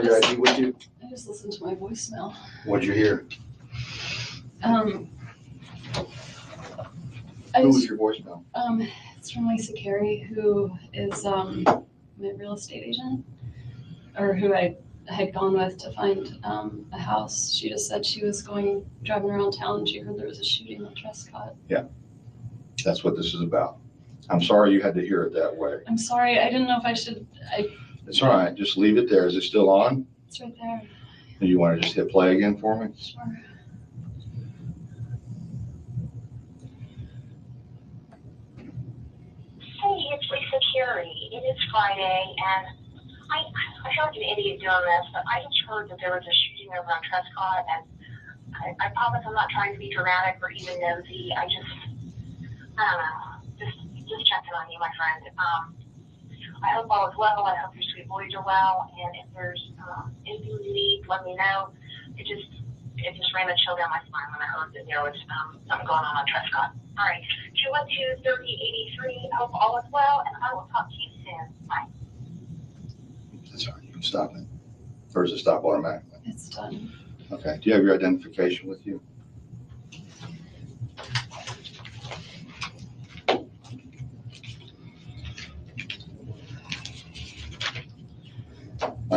your ID with you? I just listened to my voicemail. What'd you hear? Who was your voicemail? It's from Lisa Carey, who is my real estate agent, or who I had gone with to find a house. She just said she was driving around town and she heard there was a shooting on Trescott. Yeah, that's what this is about. I'm sorry you had to hear it that way. I'm sorry, I didn't know if I should. It's all right, just leave it there. Is it still on? It's right there. Do you want to just hit play again for me? Sure. Hey, it's Lisa Carey. It is Friday, and I feel like an idiot doing this, but I just heard that there was a shooting over on Trescott, and I promise I'm not trying to be dramatic or even nosy. I don't know, just checking on you, my friend. I hope all is well. I hope your sweet boys are well, and if there's anything you need, let me know. It just ran a chill down my spine when I heard that there was something going on Trescott. All right, 212-3083. I hope all is well, and I will talk to you soon. Bye. That's all right, you can stop it. Or does it stop automatically? It's done. Okay, do you have your identification with you?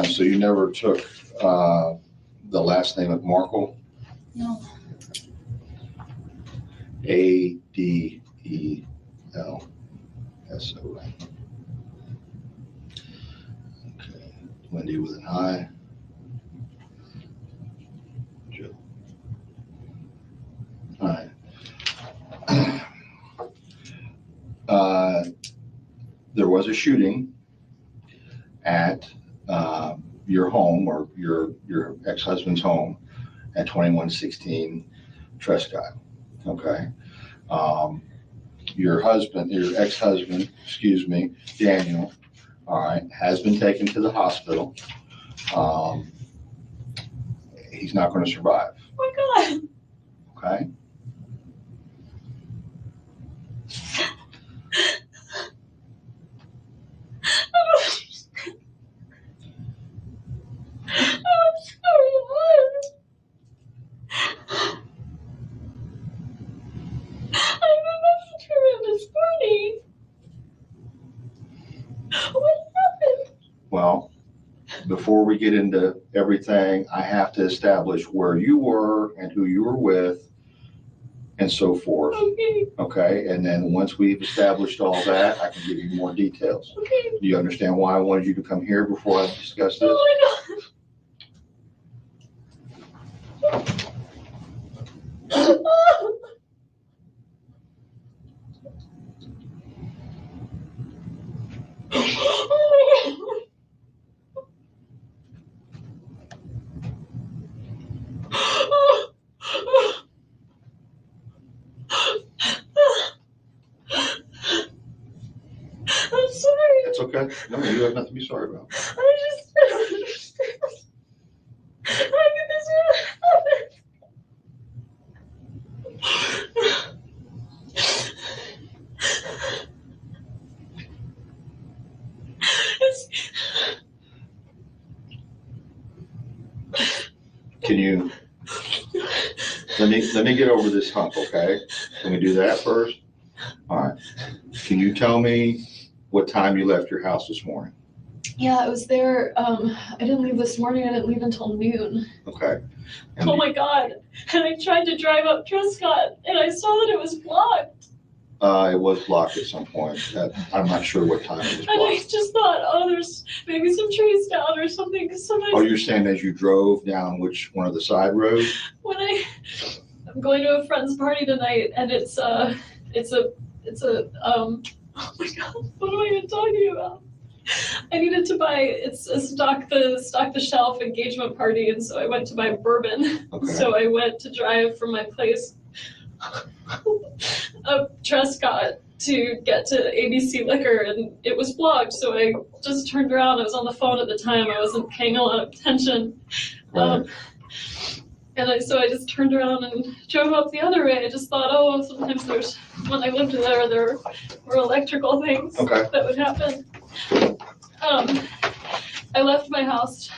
So you never took the last name of Markle? No. Adelson. Okay, Wendi with an I. Joe. All right. There was a shooting at your home, or your ex-husband's home, at 2116 Trescott. Okay. Your ex-husband, Daniel, all right, has been taken to the hospital. He's not going to survive. Oh my God. Okay. Well, before we get into everything, I have to establish where you were and who you were with and so forth. Okay. Okay, and then once we've established all that, I can give you more details. Okay. Do you understand why I wanted you to come here before I discuss this? Oh my God. I'm sorry. It's okay. No, you have nothing to be sorry about. I just don't understand. How did this really happen? Can you let me get over this hump, okay? Can we do that first? All right. Can you tell me what time you left your house this morning? Yeah, I was there. I didn't leave this morning. I didn't leave until noon. Okay. And Oh my God. And I tried to drive up Trescott and I saw that it was blocked. It was blocked at some point. I'm not sure what time it was And I blocked. just thought, oh, there's maybe some trees down or something. Because sometimes Oh, you're saying as you drove down which one of the side roads? when I'm going to a friend's party tonight, and it's a oh my God, what am I even talking about? I needed to buy, it's a stock the shelf engagement party, and so I went to buy bourbon. Okay. So I went to drive from my place up Trescott to get to ABC Liquor, and it was blocked, so I just turned around. I was on the phone at the time. I wasn't paying a lot of attention. Right. So I just turned around and drove up the other way. I just thought, oh, sometimes when I lived there were electrical things Okay. that would happen. I left my house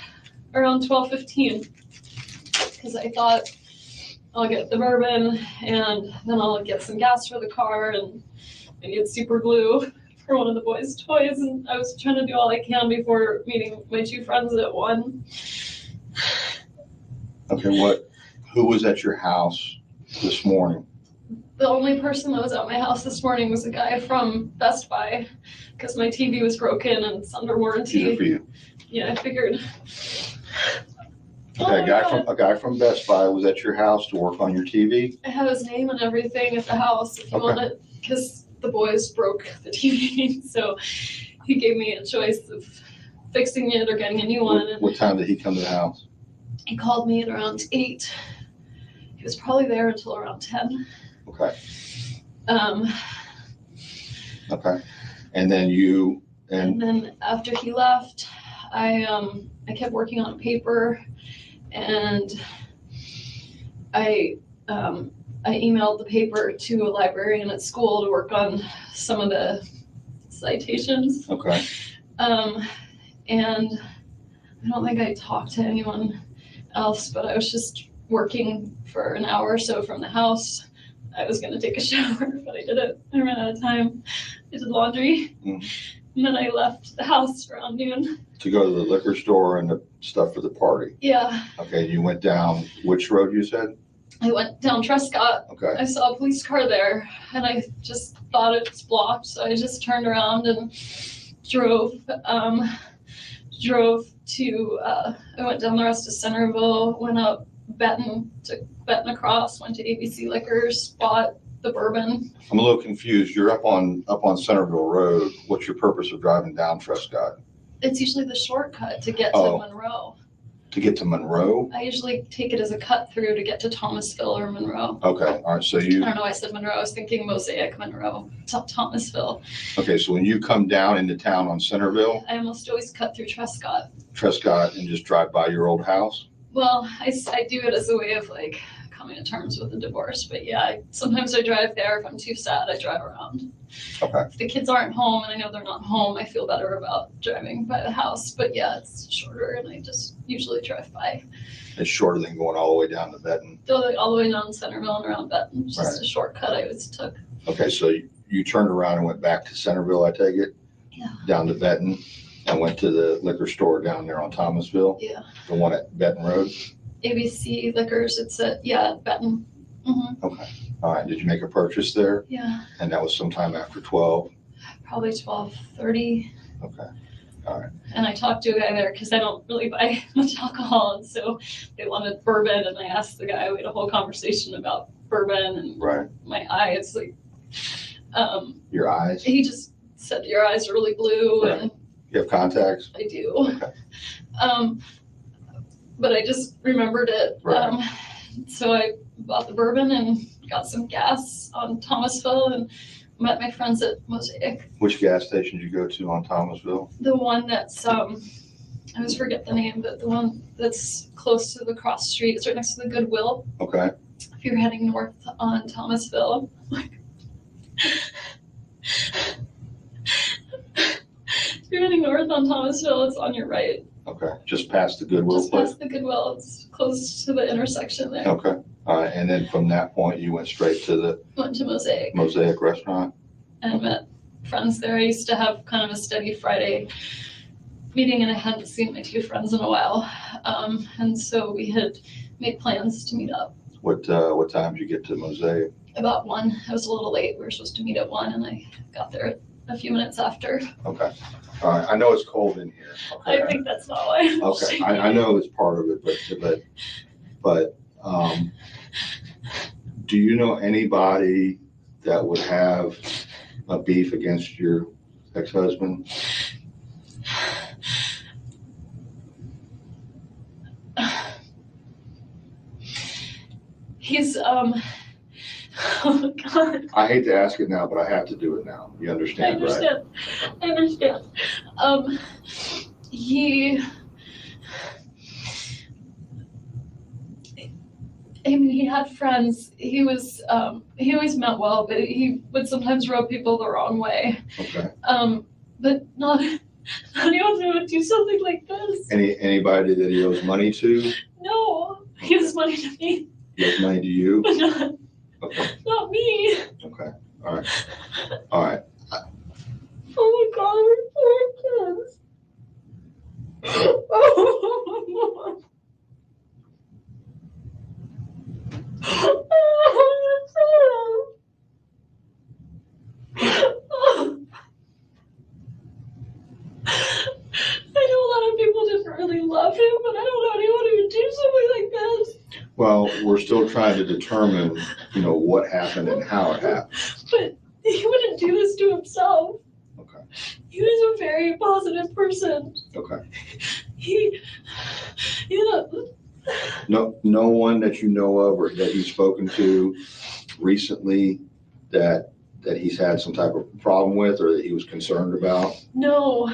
around 12:15 because I thought I'll get the bourbon and then I'll get some gas for the car and I get super glue for one of the boys' toys, and I was trying to do all I can before meeting my two friends at 1. Okay, who was at your house this morning? The only person that was at my house this morning was a guy from Best Buy because my TV was broken and it's under These are warranty. for you. Yeah, I figured. Okay, Oh my God. a guy from Best Buy was at your house to work on your TV? I have his name and everything at the house if you Okay. want it, because the boys broke the TV, so he gave me a choice of fixing it or getting a new one. And What time did he come to the house? he called me at around 8. He was probably there until around 10. Okay, Um, okay. And then you, and then after he left, I kept working on a paper, and I emailed the paper to a librarian at school to work on some of the citations. okay, And I don't think I talked to anyone else, but I was just working for an hour or so from the house. I was gonna take a shower, but I didn't. I ran out of time. I did laundry. And then I left the house around noon. to go to the liquor store and the stuff for the party. Yeah, Okay, you went down, which road you said? I went down Trescott. Okay, I saw a police car there and I just thought it was blocked. So I just turned around and drove to, I went down the rest of Centerville, went up Benton, took Benton across, went to ABC Liquors, bought the bourbon. I'm a little confused. You're up on Centerville Road. What's your purpose of driving down Trescott? It's usually the shortcut to get Oh. to Monroe. To get to Monroe? I usually take it as a cut through to get to Thomasville or Monroe. Okay, all right, so I you, don't know why I said Monroe. I was thinking Mosaic, Monroe, Thomasville. okay, so when you come down into town on Centerville, I almost always cut through Trescott. Trescott, and just drive by your old house? Well, I do it as a way of like coming to terms with the divorce. But yeah, sometimes I drive there. If I'm too sad, I drive around. Okay, If the kids aren't home and I know they're not home, I feel better about driving by the house. But yeah, it's shorter and I just usually drive by. it's shorter than going all the way down to Benton. All the way down Centerville and around Benton. It's just Right. a shortcut I always took. Okay, so you turned around and went back to Centerville, I take it? Yeah. Down to Benton, and went to the liquor store down there on Thomasville, Yeah. the one at Benton Road? ABC Liquors, it's at, yeah, Benton. Okay, all right, did you make a purchase there? Yeah, And that was sometime after 12? probably 12:30. Okay, And I talked to a guy there because I don't really buy much alcohol. And so they wanted bourbon. And I asked the guy, we had a whole conversation about bourbon and right. my eyes. Like, Your eyes? he just said, your eyes are really blue. Right. And You have contacts? I do. Okay. But I just remembered it. Right. So I bought the bourbon and got some gas on Thomasville and met my friends at Mosaic. Which gas station did you go to on Thomasville? The one that's, I always forget the name, but the one that's close to the cross street, it's right next to the Goodwill. Okay, If you're heading north on Thomasville. If you're heading north on Thomasville, it's on your right. okay, just past the Goodwill Just place? past the Goodwill, it's close to the intersection there. Okay, all right, and then from that point, you went straight to the Went to Mosaic Mosaic Restaurant? and met friends there. I used to have kind of a steady Friday meeting and I hadn't seen my two friends in a while. And so we had made plans to meet up. What time did you get to Mosaic? About 1. I was a little late. We were supposed to meet at 1 and I got there a few minutes after. Okay, all right, I know it's cold in here. Okay. I think that's not why. I'm Okay, shaking. I know it's part of it, but, do you know anybody that would have a beef against your ex-husband? He's, oh my God. I hate to ask it now, but I have to do it now. You I understand, right? understand. I understand. He had friends. He always meant well, but he would sometimes rub people the wrong way. Okay, But not anyone would do something like this. Anybody that he owes money to? No, he owes money to me, He owes money to you? but not, Okay, not me. okay, all right, all right. Oh my God, we're poor kids. Oh. I know a lot of people didn't really love him, but I don't know anyone who would do something like this. Well, we're still trying to determine, what happened and how it happened. But he wouldn't do this to himself. Okay, He was a very positive person. okay. No one that you know of or that you've spoken to recently that he's had some type of problem with or that he was concerned about? No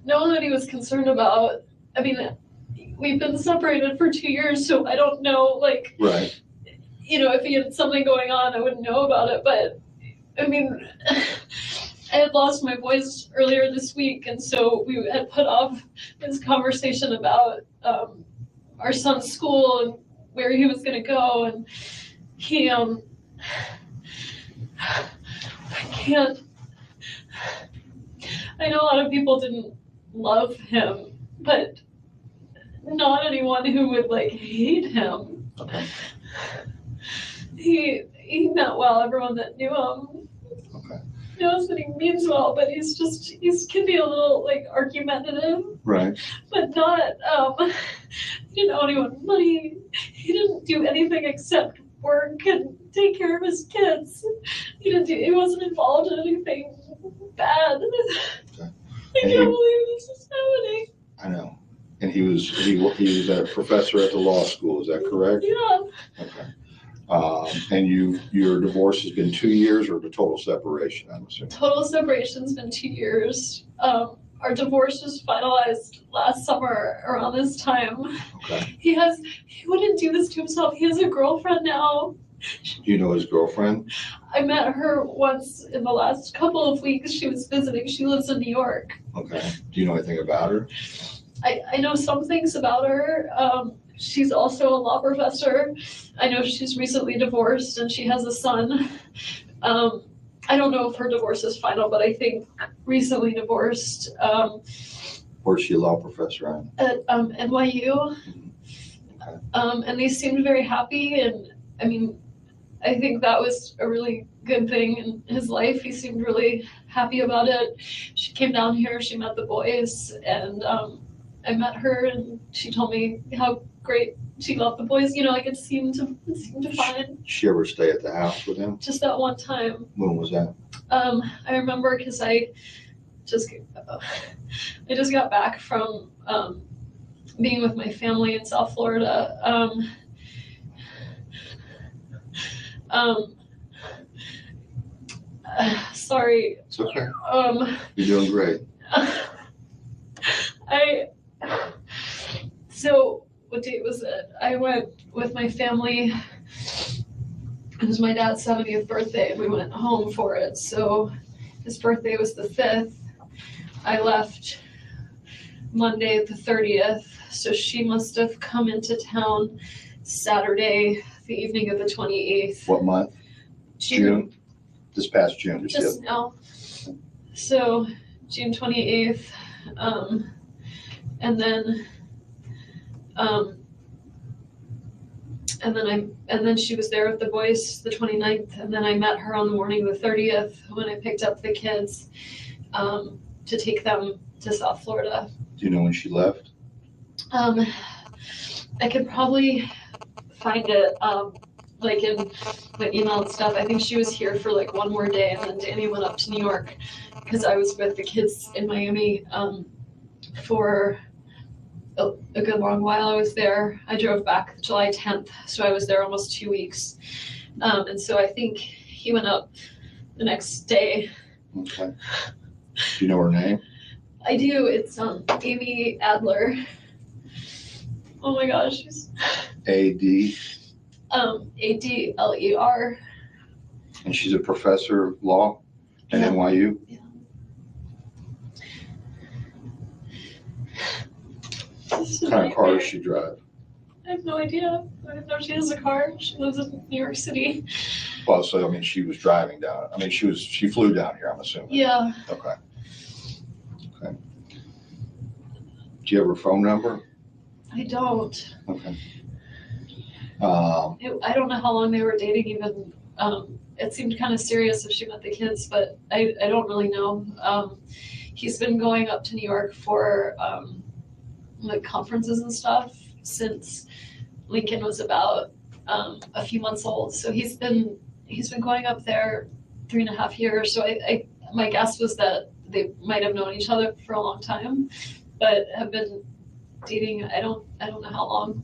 one that he was concerned about. I mean, we've been separated for 2 years, so I don't know, like, Right. if he had something going on, I wouldn't know about it. But I mean, I had lost my voice earlier this week, and so we had put off this conversation about our son's school and where he was going to go, and he I can't. I know a lot of people didn't love him, but not anyone who would like hate him. Okay. He meant well. Everyone that knew him knows that he means well, but he can be a little like argumentative. Right. But not he didn't owe anyone money. He didn't do anything except work and take care of his kids. He wasn't involved in anything bad. Okay. I can't believe this is happening. I know. And he was a professor at the law school, is that correct? Yeah. Okay. And your divorce has been 2 years or the total separation, I'm assuming? Total separation's been 2 years. Our divorce was finalized last summer around this time. Okay. He wouldn't do this to himself. He has a girlfriend now. Do you know his girlfriend? I met her once in the last couple of weeks. She was visiting. She lives in New York. Okay. Do you know anything about her? I know some things about her. She's also a law professor. I know she's recently divorced and she has a son. I don't know if her divorce is final, but I think recently divorced. Where's she a law professor At NYU. Okay. And they seemed very happy, and I mean, I think that was a really good thing in his life. He seemed really happy about it. She came down here, she met the boys, and I met her, and she told me how great she loved the boys. It seemed fine. Did she ever stay at the house with him? Just that one time. When was that? I remember because I just got back from being with my family in South Florida. Sorry. It's okay. You're doing great. So what date was it? I went with my family. It was my dad's 70th birthday, and we went home for it. So his birthday was the 5th. I left Monday the 30th. So she must have come into town Saturday, the evening of the 28th. What month? June? This past June. Just now. So June 28th. And then she was there with the boys the 29th, and then I met her on the morning of the 30th when I picked up the kids to take them to South Florida. Do you know when she left? I could probably find it like in my email and stuff. I think she was here for like one more day, and then Danny went up to New York because I was with the kids in Miami for a good long while. I was there. I drove back July 10th, so I was there almost 2 weeks. And so I think he went up the next day. Okay. Do you know her name? I do. It's Amy Adler. Oh my gosh, she's A-D? Adler. And she's a professor of law at NYU? Yeah. It's a What kind of car nightmare. does she drive? I have no idea. I know she has a car. She lives in New York City. Well, so I mean, she was driving down. I mean, she flew down here, I'm assuming. Yeah. Okay. Okay. Do you have her phone number? I don't. Okay. I don't know how long they were dating even. It seemed kind of serious if she met the kids, but I don't really know. He's been going up to New York for like conferences and stuff since Lincoln was about a few months old. So he's been going up there 3.5 years. So my guess was that they might have known each other for a long time, but have been dating. I don't know how long.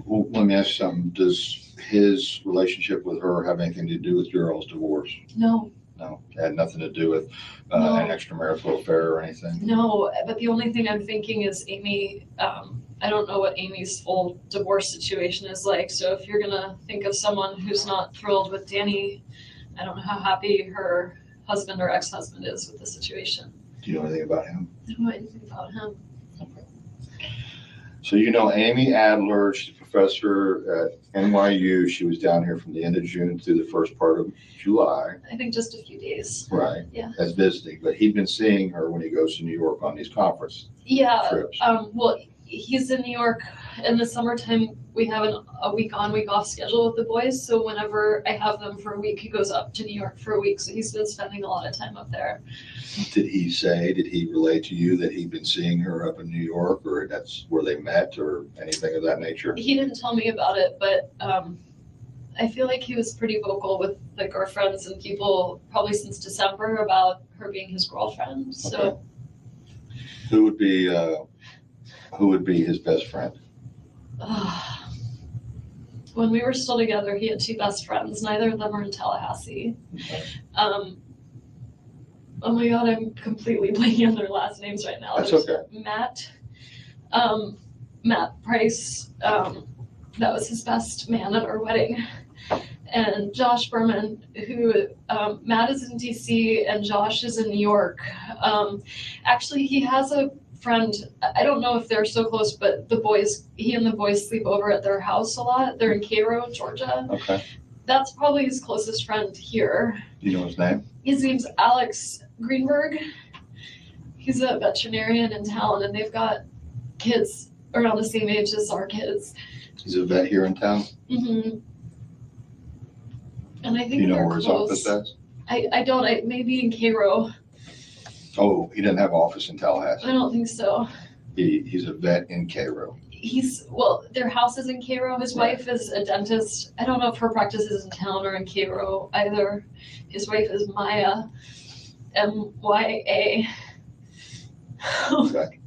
Well, let me ask you something. Does his relationship with her have anything to do with your all's divorce? No. No, it had nothing to do with No. an extramarital affair or anything? No, but the only thing I'm thinking is Amy, I don't know what Amy's full divorce situation is like. So if you're gonna think of someone who's not thrilled with Danny, I don't know how happy her husband or ex-husband is with the situation. Do you know anything about him? I don't know anything about him. So you know Amy Adler, she's a professor at NYU. She was down here from the end of June through the first part of July. I think just a few days. Right. Yeah. As visiting, but he'd been seeing her when he goes to New York on these conference Yeah. trips. Well, he's in New York in the summertime. We have a week on, week off schedule with the boys. So whenever I have them for a week, he goes up to New York for a week. So he's been spending a lot of time up there. Did he relate to you that he'd been seeing her up in New York, or that's where they met, or anything of that nature? He didn't tell me about it, but I feel like he was pretty vocal with like our friends and people probably since December about her being his girlfriend. So Okay. Who would be his best friend? when we were still together, he had two best friends. Neither of them are in Tallahassee. Okay. Oh my God, I'm completely blanking on their last names right now. That's There's okay. Matt Price, that was his best man at our wedding. And Josh Berman, who, Matt is in DC and Josh is in New York. Actually, he has a friend, I don't know if they're so close, but he and the boys sleep over at their house a lot. They're in Cairo, Georgia. Okay. That's probably his closest friend here. Do you know his name? His name's Alex Greenberg. He's a veterinarian in town, and they've got kids around the same age as our kids. He's a vet here in town? Mm-hmm. And I think Do you know they're where his close. office is? I don't. Maybe in Cairo. Oh, he doesn't have office in Tallahassee. I don't think so. He's a vet in Cairo. Their house is in Cairo. His wife is a dentist. I don't know if her practice is in town or in Cairo either. His wife is Maya, MYA. Okay.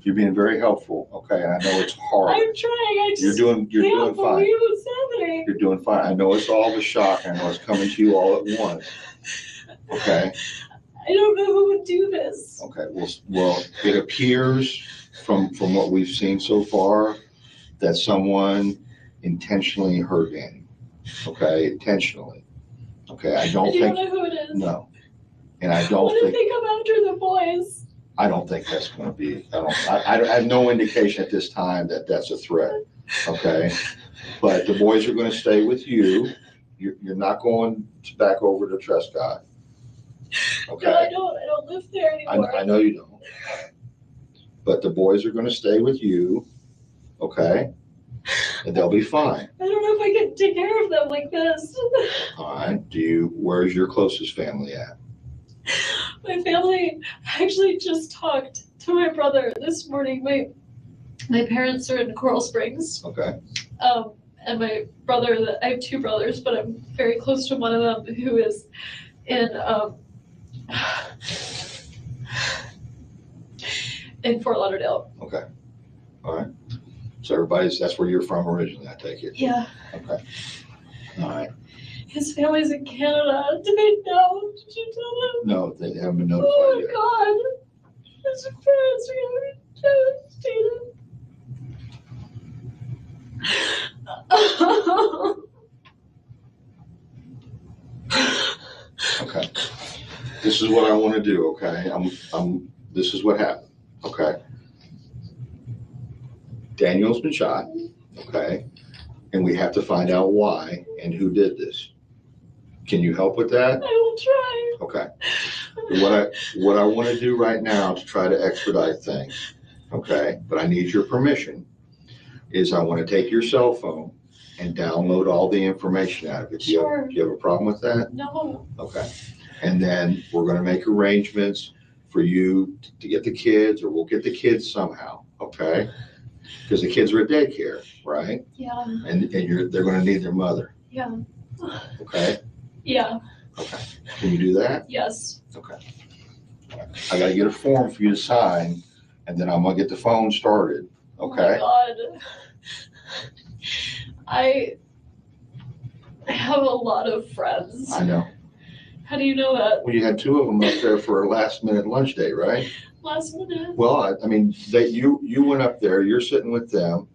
You're being very helpful, okay, and I know it's hard. I'm trying. I just You're doing can't fine. believe what's happening. You're doing fine. I know it's all the shock. I know it's coming to you all at once. Okay. I don't know who would do this. Okay. Well, it appears from what we've seen so far that someone intentionally hurt Danny. Okay, intentionally. Okay, I don't You think. don't know who it is. No, and I don't What if think. they come after the boys? I don't think that's going to be. I have no indication at this time that that's a threat. Okay, but the boys are going to stay with you. You're not going back over to Trescott. Okay. No, I don't live there anymore. I know you don't. But the boys are going to stay with you. Okay, and they'll be fine. I don't know if I can take care of them like this. All right. Where's your closest family at? My family actually just talked to my brother this morning. My parents are in Coral Springs. Okay. And my brother, I have two brothers, but I'm very close to one of them who is in Fort Lauderdale. Okay. All right. So that's where you're from originally, I take it. Yeah. Okay. All right. His family's in Canada. Did they know? Did you tell them? No, they haven't been notified Oh yet. God. His parents are gonna be devastated. Okay. This is what I want to do, okay? This is what happened, okay? Daniel's been shot, okay? And we have to find out why and who did this. Can you help with that? I will try. Okay. What I want to do right now to try to expedite things, okay, but I need your permission, is I want to take your cell phone and download all the information out of it. Sure. Do you have a problem with that? No. Okay. And then we're going to make arrangements for you to get the kids, or we'll get the kids somehow, okay? Because the kids are at daycare, right? Yeah. And they're going to need their mother, Yeah. okay? Yeah. Okay. Can you do that? Yes. Okay. I got to get a form for you to sign, and then I'm going to get the phone started, okay? Oh my God. I have a lot of friends. I know. How do you know that? Well, you had two of them up there for a last minute lunch date, right? Last minute. Well, I mean, you went up there, you're sitting with them,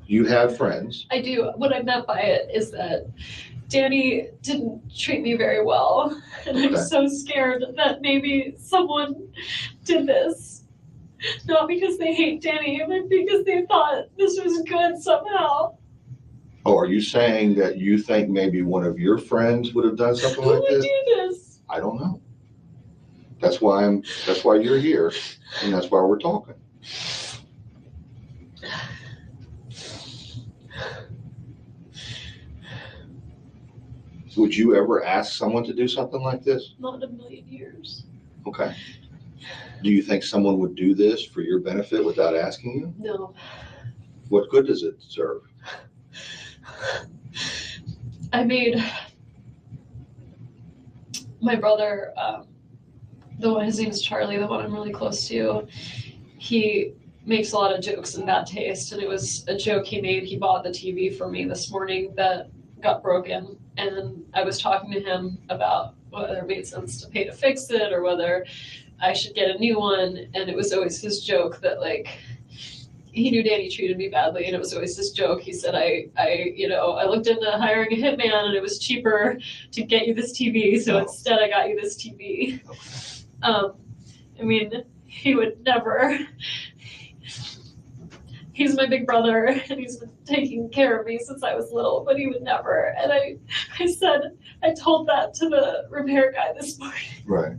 you have friends. I do. What I meant by it is that Danny didn't treat me very well. And I'm Okay. so scared that maybe someone did this. Not because they hate Danny, but because they thought this was good somehow. Oh, are you saying that you think maybe one of your friends would have done something Who like would this? do this? I don't know. That's why you're here, and that's why we're talking. Would you ever ask someone to do something like this? Not in a million years. Okay. Do you think someone would do this for your benefit without asking you? No. What good does it serve? I made my brother, the one, his name is Charlie, the one I'm really close to. He makes a lot of jokes in bad taste, and it was a joke he made. He bought the TV for me this morning that got broken, and I was talking to him about whether it made sense to pay to fix it or whether I should get a new one, and it was always his joke that, like, he knew Danny treated me badly, and it was always this joke. He said, I looked into hiring a hitman, and it was cheaper to get you this TV, so instead I got you this TV. I mean, he would never. He's my big brother, and he's been taking care of me since I was little, but he would never. And I told that to the repair guy this morning. Right.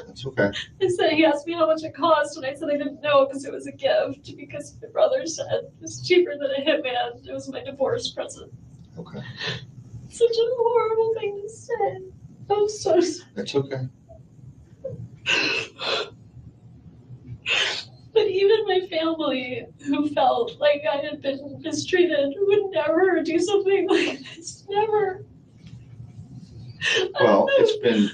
That's okay. I said, he asked me how much it cost, and I said I didn't know because it was a gift, because my brother said it's cheaper than a hitman. It was my divorce present. Okay. Such a horrible thing to say. I'm so sorry. That's okay. But even my family, who felt like I had been mistreated, would never do something like this. Never. Well,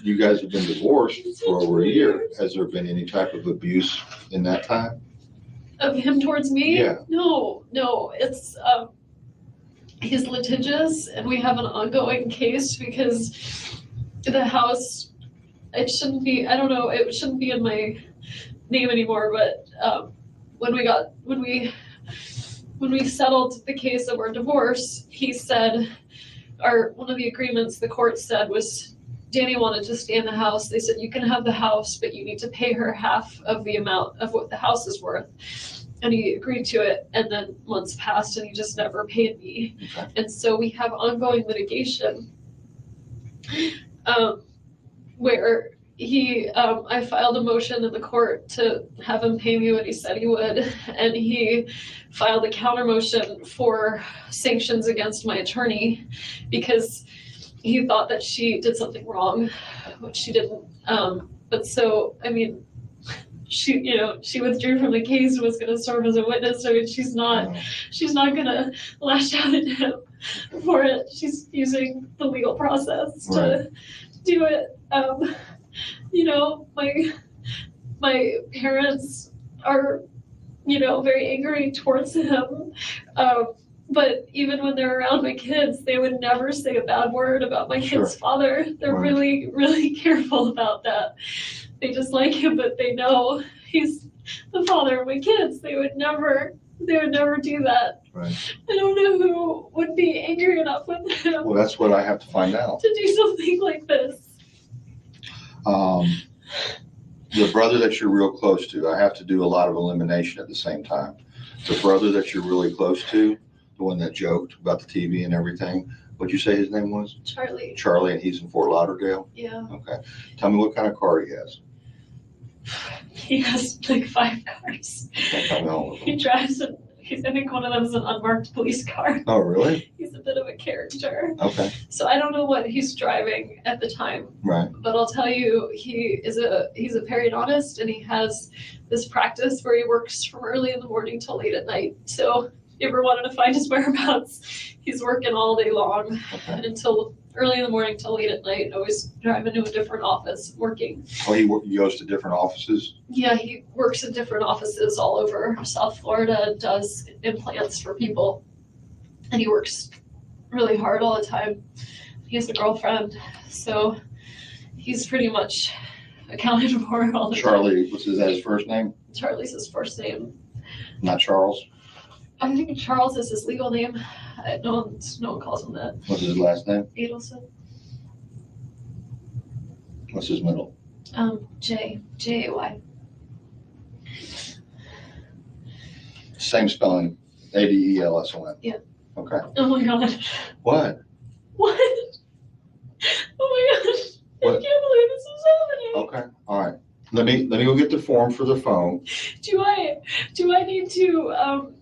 you guys have been divorced for over a year. Has there been any type of abuse in that time? Of him towards me? Yeah. No. It's he's litigious, and we have an ongoing case because the house, it shouldn't be in my name anymore, but when we settled the case of our divorce, he said, one of the agreements the court said was, Danny wanted to stay in the house. They said, you can have the house, but you need to pay her half of the amount of what the house is worth. And he agreed to it, and then months passed, and he just never paid me. Okay. And so we have ongoing litigation where I filed a motion in the court to have him pay me what he said he would, and he filed a counter motion for sanctions against my attorney because he thought that she did something wrong, which she didn't. But so, I mean, she withdrew from the case and was going to serve as a witness. I mean, she's not going to lash out at him for it. She's using the legal process to do it. My parents are, very angry towards him. But even when they're around my kids, they would never say a bad word about my kid's father. They're really, really careful about that. They just like him, but they know he's the father of my kids. They would never do that. Right. I don't know who would be angry enough with him. Well, that's what I have to find out. To do something like this. The brother that you're real close to, I have to do a lot of elimination at the same time. the brother that you're really close to, the one that joked about the TV and everything, what'd you say his name was? Charlie. Charlie, and he's in Fort Lauderdale? Yeah. Okay. Tell me what kind of car he has. He has like 5 cars. Can't tell me all of He them. drives a, I think one of them is an unmarked police car. Oh, really? He's a bit of a character. Okay, So I don't know what he's driving at the time, right. but I'll tell you, he's a periodontist, and he has this practice where he works from early in the morning till late at night. So if you ever wanted to find his whereabouts, he's working all day long Okay. until early in the morning till late at night, always driving to a different office, working. Oh, he goes to different offices? Yeah, he works in different offices all over South Florida, does implants for people, and he works really hard all the time. He has a girlfriend, so he's pretty much accounted for all the time. Charlie, is that his first name? Charlie's his first name. Not Charles? I think Charles is his legal name. No one calls him that. What's his last name? Adelson. What's his middle? J-A-Y. Same spelling, Adelson. Yeah. Okay. Oh my god. What? What? Oh my gosh. I What? can't believe this is happening. Okay, all right. Let me go get the form for the phone. Do I need to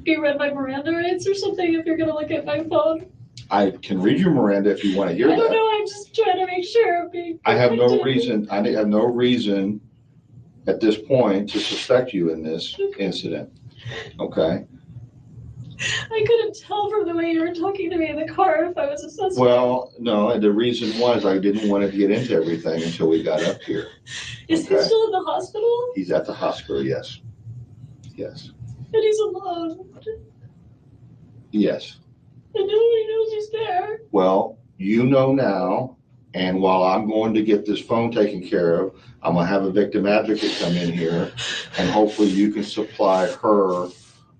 be read my Miranda rights or something if you're gonna look at my phone? I can read your Miranda if you want to hear I don't that. know, I'm just trying to make sure I'm being I have no protected. reason at this point to suspect you in this incident. Okay? I couldn't tell from the way you were talking to me in the car if I was a suspect. Well, no, and the reason was I didn't want to get into everything until we got up here. Is he okay. still in the hospital? He's at the hospital, yes. Yes. And he's alone. Yes. And nobody knows he's there. Well, you know now, and while I'm going to get this phone taken care of, I'm gonna have a victim advocate come in here, and hopefully you can supply her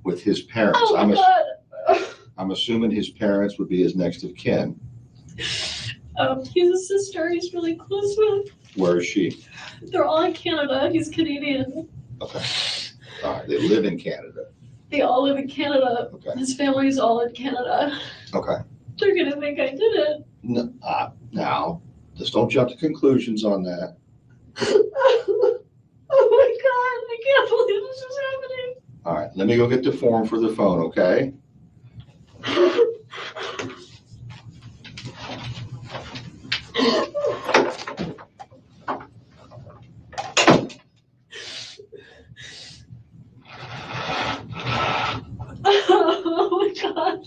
with his parents. Oh my god. I'm assuming his parents would be his next of kin. He's a sister he's really close with. Where is she? They're all in Canada. He's Canadian. Okay. All right, they live in Canada. They all live in Canada. Okay. His family's all in Canada. Okay. They're gonna think I did it. No, now, just don't jump to conclusions on that. Oh my god, I can't believe this is happening. All right, let me go get the form for the phone, okay? Oh my god.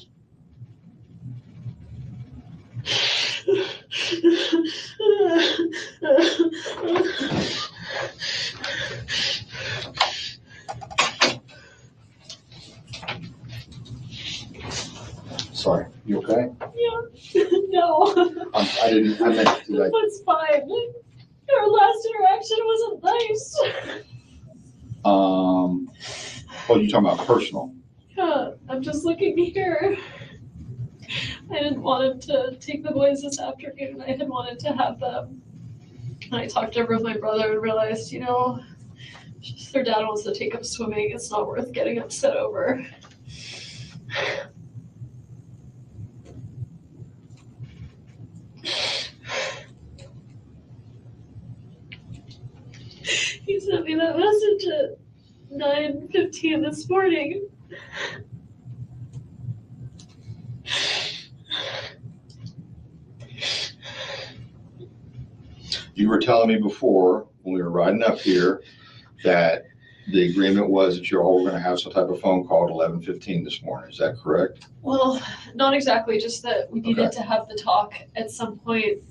Sorry, you okay? Yeah. No. I meant to, like, That's fine. Our last interaction wasn't nice. oh, you're talking about personal. Yeah, I'm just looking here. I didn't want him to take the boys this afternoon. I had wanted to have them. And I talked over with my brother and realized, if their dad wants to take them swimming, it's not worth getting upset over. He sent me that message at 9:15 this morning. You were telling me before, when we were riding up here, that the agreement was that you all were gonna have some type of phone call at 11:15 this morning. Is that correct? Well, not exactly, just that we needed to have the talk at some point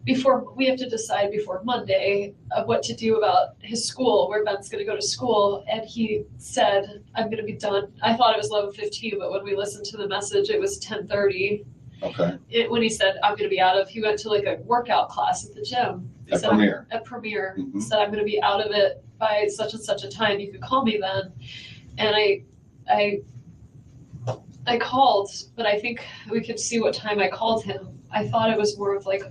before, we have to decide before Monday of what to do about his school, where Ben's gonna go to school. And he said, I'm gonna be done. I thought it was 11:15, but when we listened to the message, it was 10:30. Okay, When he said, I'm gonna be out of, he went to like a workout class at the gym. He at said, Premier. At Premier. Mhm. Said, I'm gonna be out of it by such and such a time. You could call me then. And I called, but I think we could see what time I called him. I thought it was more of like,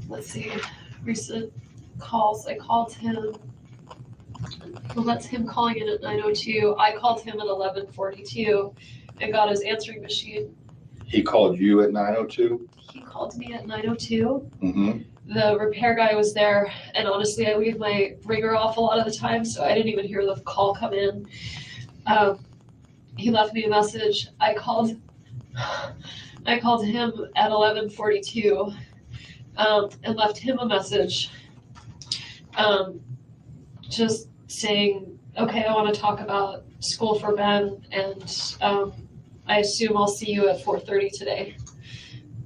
let's see, recent calls. I called him Well, that's him calling in at 9:02. I called him at 11:42 and got his answering machine. He called you at 9:02? He called me at 9:02. Mm-hmm. The repair guy was there, and honestly, I leave my ringer off a lot of the time, so I didn't even hear the call come in. He left me a message. I called him at 11:42 and left him a message, just saying, okay, I want to talk about school for Ben, and I assume I'll see you at 4:30 today.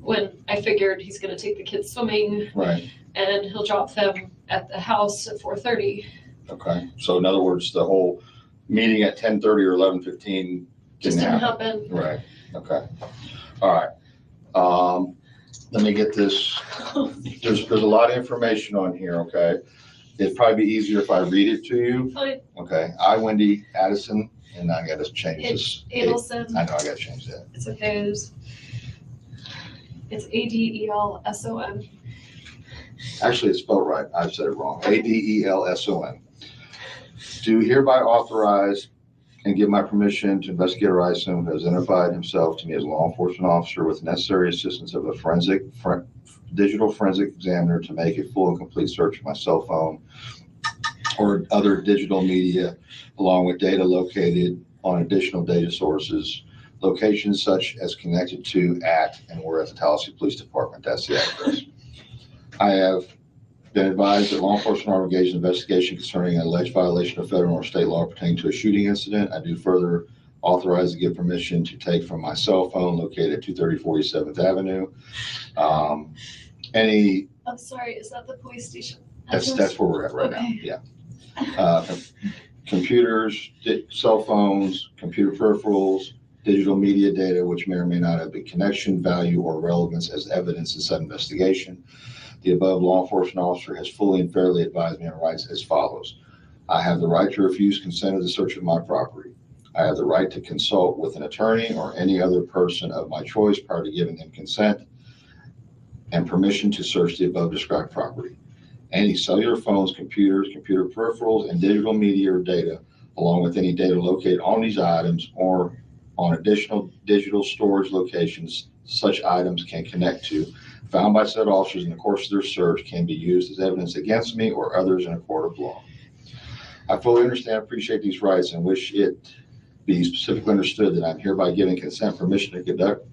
When I figured he's going to take the kids swimming, Right. and he'll drop them at the house at 4:30. Okay. So in other words, the whole meeting at 10:30 or 11:15 Just didn't didn't happen. happen. Right. Okay. All right. Let me get this. There's a lot of information on here. Okay. It'd probably be easier if I read it to you. Fine. Okay. I, Wendi, Addison, and I got to change this. Adelson. I know I got to change that. It's okay. It's Adelson. Actually, it's spelled right. I said it wrong. Adelson. Do hereby authorize and give my permission to investigate Adelson, who has identified himself to me as a law enforcement officer with necessary assistance of a digital forensic examiner to make a full and complete search of my cell phone or other digital media, along with data located on additional data sources, locations such as connected to, at, and were at the Tallahassee Police Department. That's the address. I have been advised that law enforcement are engaged in investigation concerning an alleged violation of federal or state law pertaining to a shooting incident. I do further authorize to give permission to take from my cell phone located at 230 47th Avenue. I'm sorry, is that the police station? That's where we're at right Okay. now. Yeah. Computers, cell phones, computer peripherals, digital media data, which may or may not have a connection, value, or relevance as evidence in said investigation. The above law enforcement officer has fully and fairly advised me on rights as follows. I have the right to refuse consent of the search of my property. I have the right to consult with an attorney or any other person of my choice prior to giving them consent and permission to search the above described property. Any cellular phones, computers, computer peripherals, and digital media or data, along with any data located on these items or on additional digital storage locations such items can connect to, found by said officers in the course of their search, can be used as evidence against me or others in a court of law. I fully understand and appreciate these rights and wish it be specifically understood that I'm hereby giving consent permission to conduct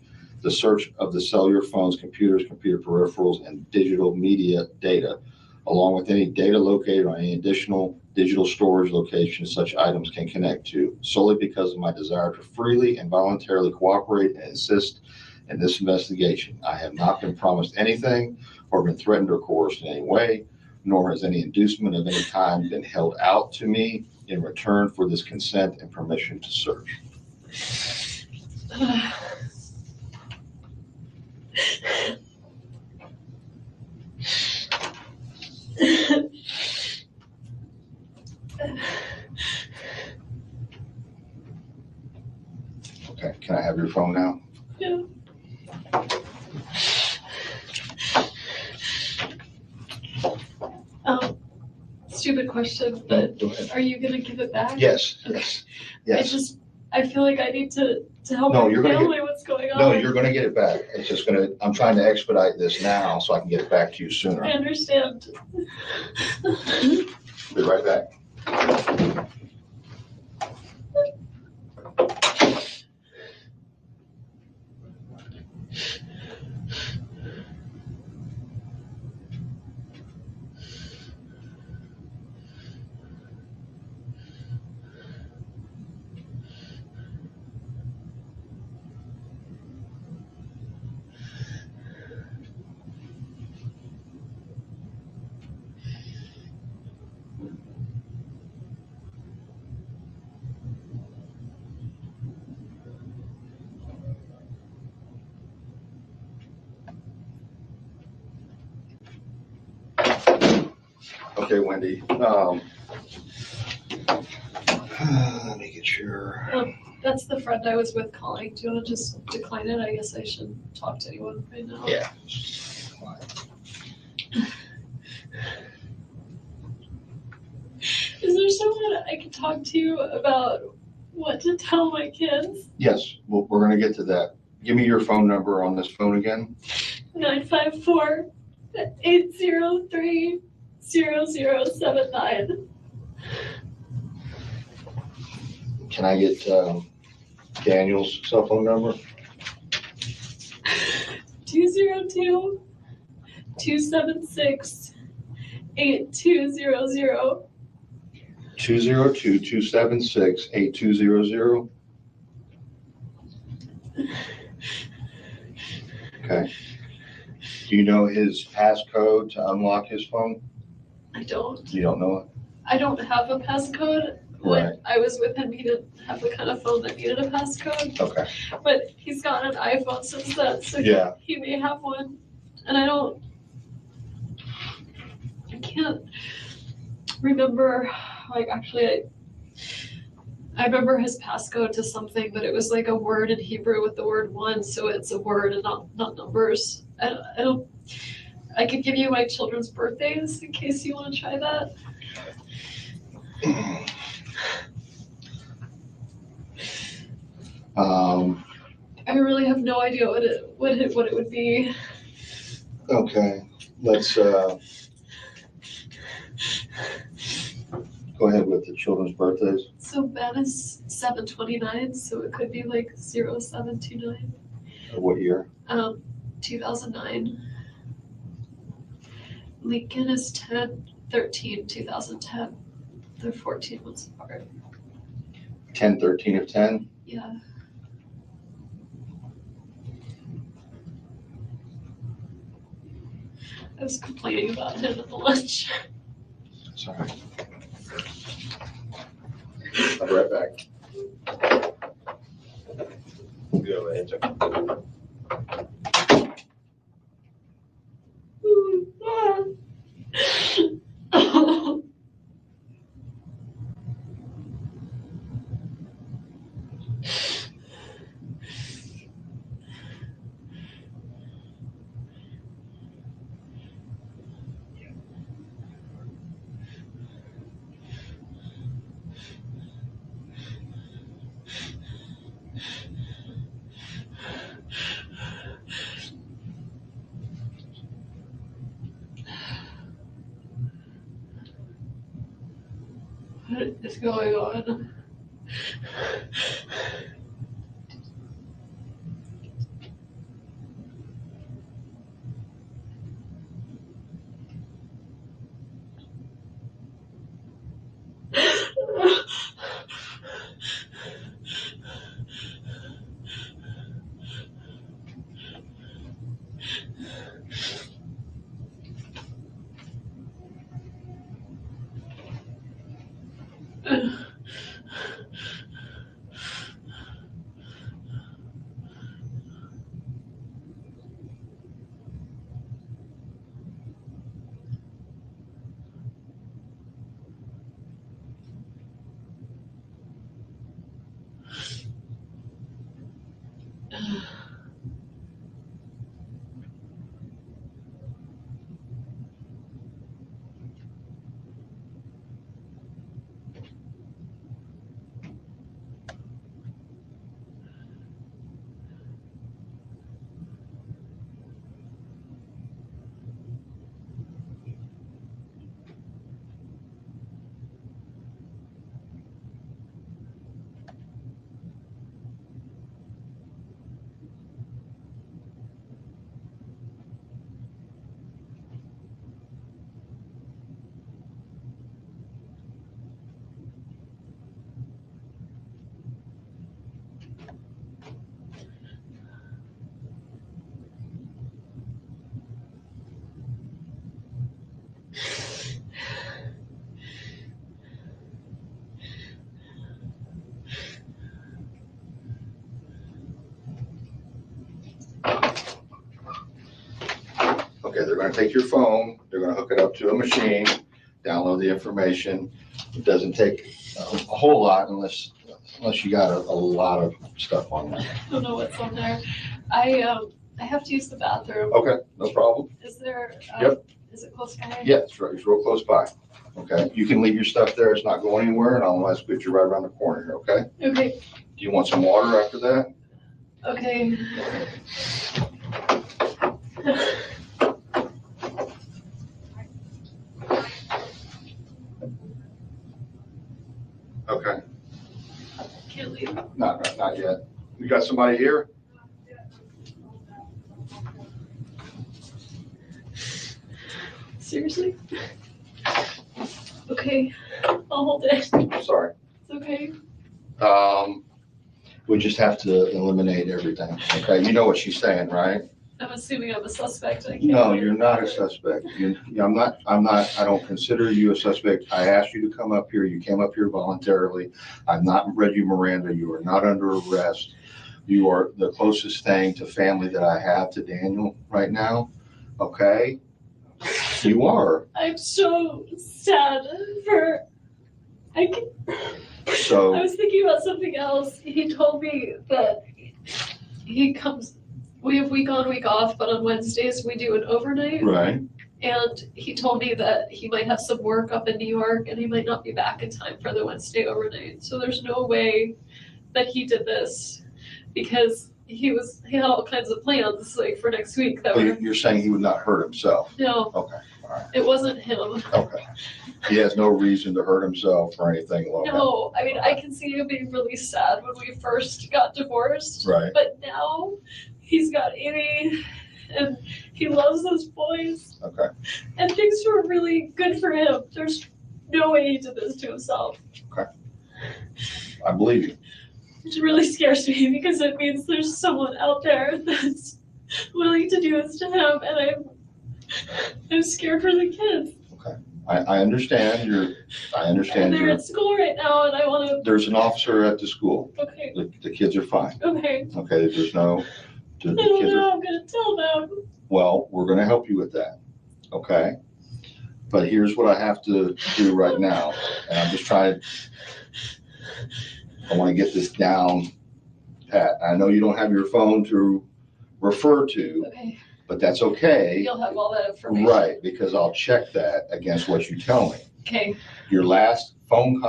the search of the cellular phones, computers, computer peripherals, and digital media data, along with any data located on any additional digital storage locations such items can connect to, solely because of my desire to freely and voluntarily cooperate and assist in this investigation. I have not been promised anything or been threatened or coerced in any way, nor has any inducement of any kind been held out to me in return for this consent and permission to search. Okay, can I have your phone now? Yeah. Stupid question, but Go ahead. are you gonna give it back? Yes, Okay. yes. I feel like I need to help No, my you're gonna family. What's going on? No, you're gonna get it back. It's just I'm trying to expedite this now so I can get it back to you I sooner. understand. Be right back. Okay, Wendi. Let me get your. That's the friend I was with calling. Do you want to just decline it? I guess I should talk to anyone right now. Yeah. Is there someone I can talk to you about what to tell my kids. Yes, well, we're gonna get to that. Give me your phone number on this phone again. 954-803-0079. Can I get Daniel's cell phone number? 202-276-8200. 202-276-8200. Okay. Do you know his passcode to unlock his phone? I don't. You don't know it? I don't have a passcode. When Right. I was with him, he didn't have the kind of phone that needed a passcode. Okay. But he's got an iPhone since then, so Yeah. he may have one. And I can't remember, like, actually, I remember his passcode to something, but it was like a word in Hebrew with the word one, so it's a word and not numbers. I could give you my children's birthdays in case you want to try that. I really have no idea what it would be. Okay, let's go ahead with the children's birthdays. So Ben is 7/29, so it could be like 0729. What year? 2009. Lincoln is 10/13/2010. They're 14 months apart. 10/13 of 10. Yeah. I was complaining about him at the lunch. Sorry. I'll be right back. Go ahead. What is going on? Okay, they're gonna take your phone, they're gonna hook it up to a machine, download the information. It doesn't take a whole lot unless you got a lot of stuff on there. I don't know what's on there. I have to use the bathroom. Okay, no problem. Is there? Yep. Is it close by? Yeah, it's real close by. Okay, you can leave your stuff there. It's not going anywhere, and I'll ask you right around the corner here. Okay. Okay. Do you want some water after that? Okay. Okay. Can't leave. Not yet. You got somebody here? Seriously? Okay. I'll hold it. Sorry. It's okay. We just have to eliminate everything. Okay, you know what she's saying, right? I'm assuming I'm a suspect. I can't No, you're not a suspect. I don't consider you a suspect. I asked you to come up here. You came up here voluntarily. I've not read you Miranda. You are not under arrest. You are the closest thing to family that I have to Daniel right now. Okay? You are. I'm so sad for. I So, was thinking about something else. He told me that he comes. We have week on, week off, but on Wednesdays we do an overnight. right. And he told me that he might have some work up in New York and he might not be back in time for the Wednesday overnight. So there's no way that he did this because he had all kinds of plans like for next week that were. You're saying he would not hurt himself? No. Okay, all right. It wasn't him. Okay. He has no reason to hurt himself or anything like that. No, I mean, I can see him being really sad when we first got divorced. Right. But now he's got Amy and he loves those boys. Okay. And things were really good for him. There's no way he did this to himself. Okay. I believe you. Which really scares me because it means there's someone out there that's willing to do this to him. And I'm scared for the kids. I understand And they're at school right now and I want to. There's an officer at the school. Okay. The kids are fine. Okay. Okay, there's no. The I don't kids know are, how I'm going to tell them. well, we're gonna help you with that. Okay? But here's what I have to do right now. And I'm just trying, I wanna get this down pat. I know you don't have your phone to refer to, Okay. but that's okay. You'll have all that information. Right, because I'll check that against what you tell me. Okay. Your last phone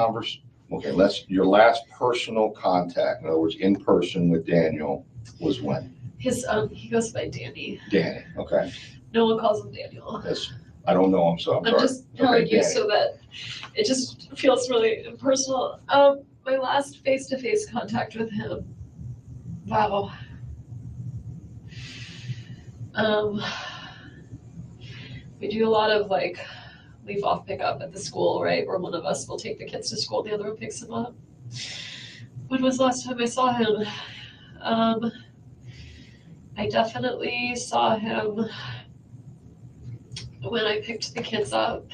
your last personal contact, in other words, in person with Daniel was when? He goes by Danny. Danny, okay. No one calls him Daniel. I don't know him, so I'm sorry. I'm just telling Okay, you Danny. so that it just feels really impersonal. My last face-to-face contact with him. Wow. We do a lot of like leave off pickup at the school, right? Where one of us will take the kids to school, the other one picks them up. When was the last time I saw him? I definitely saw him when I picked the kids up.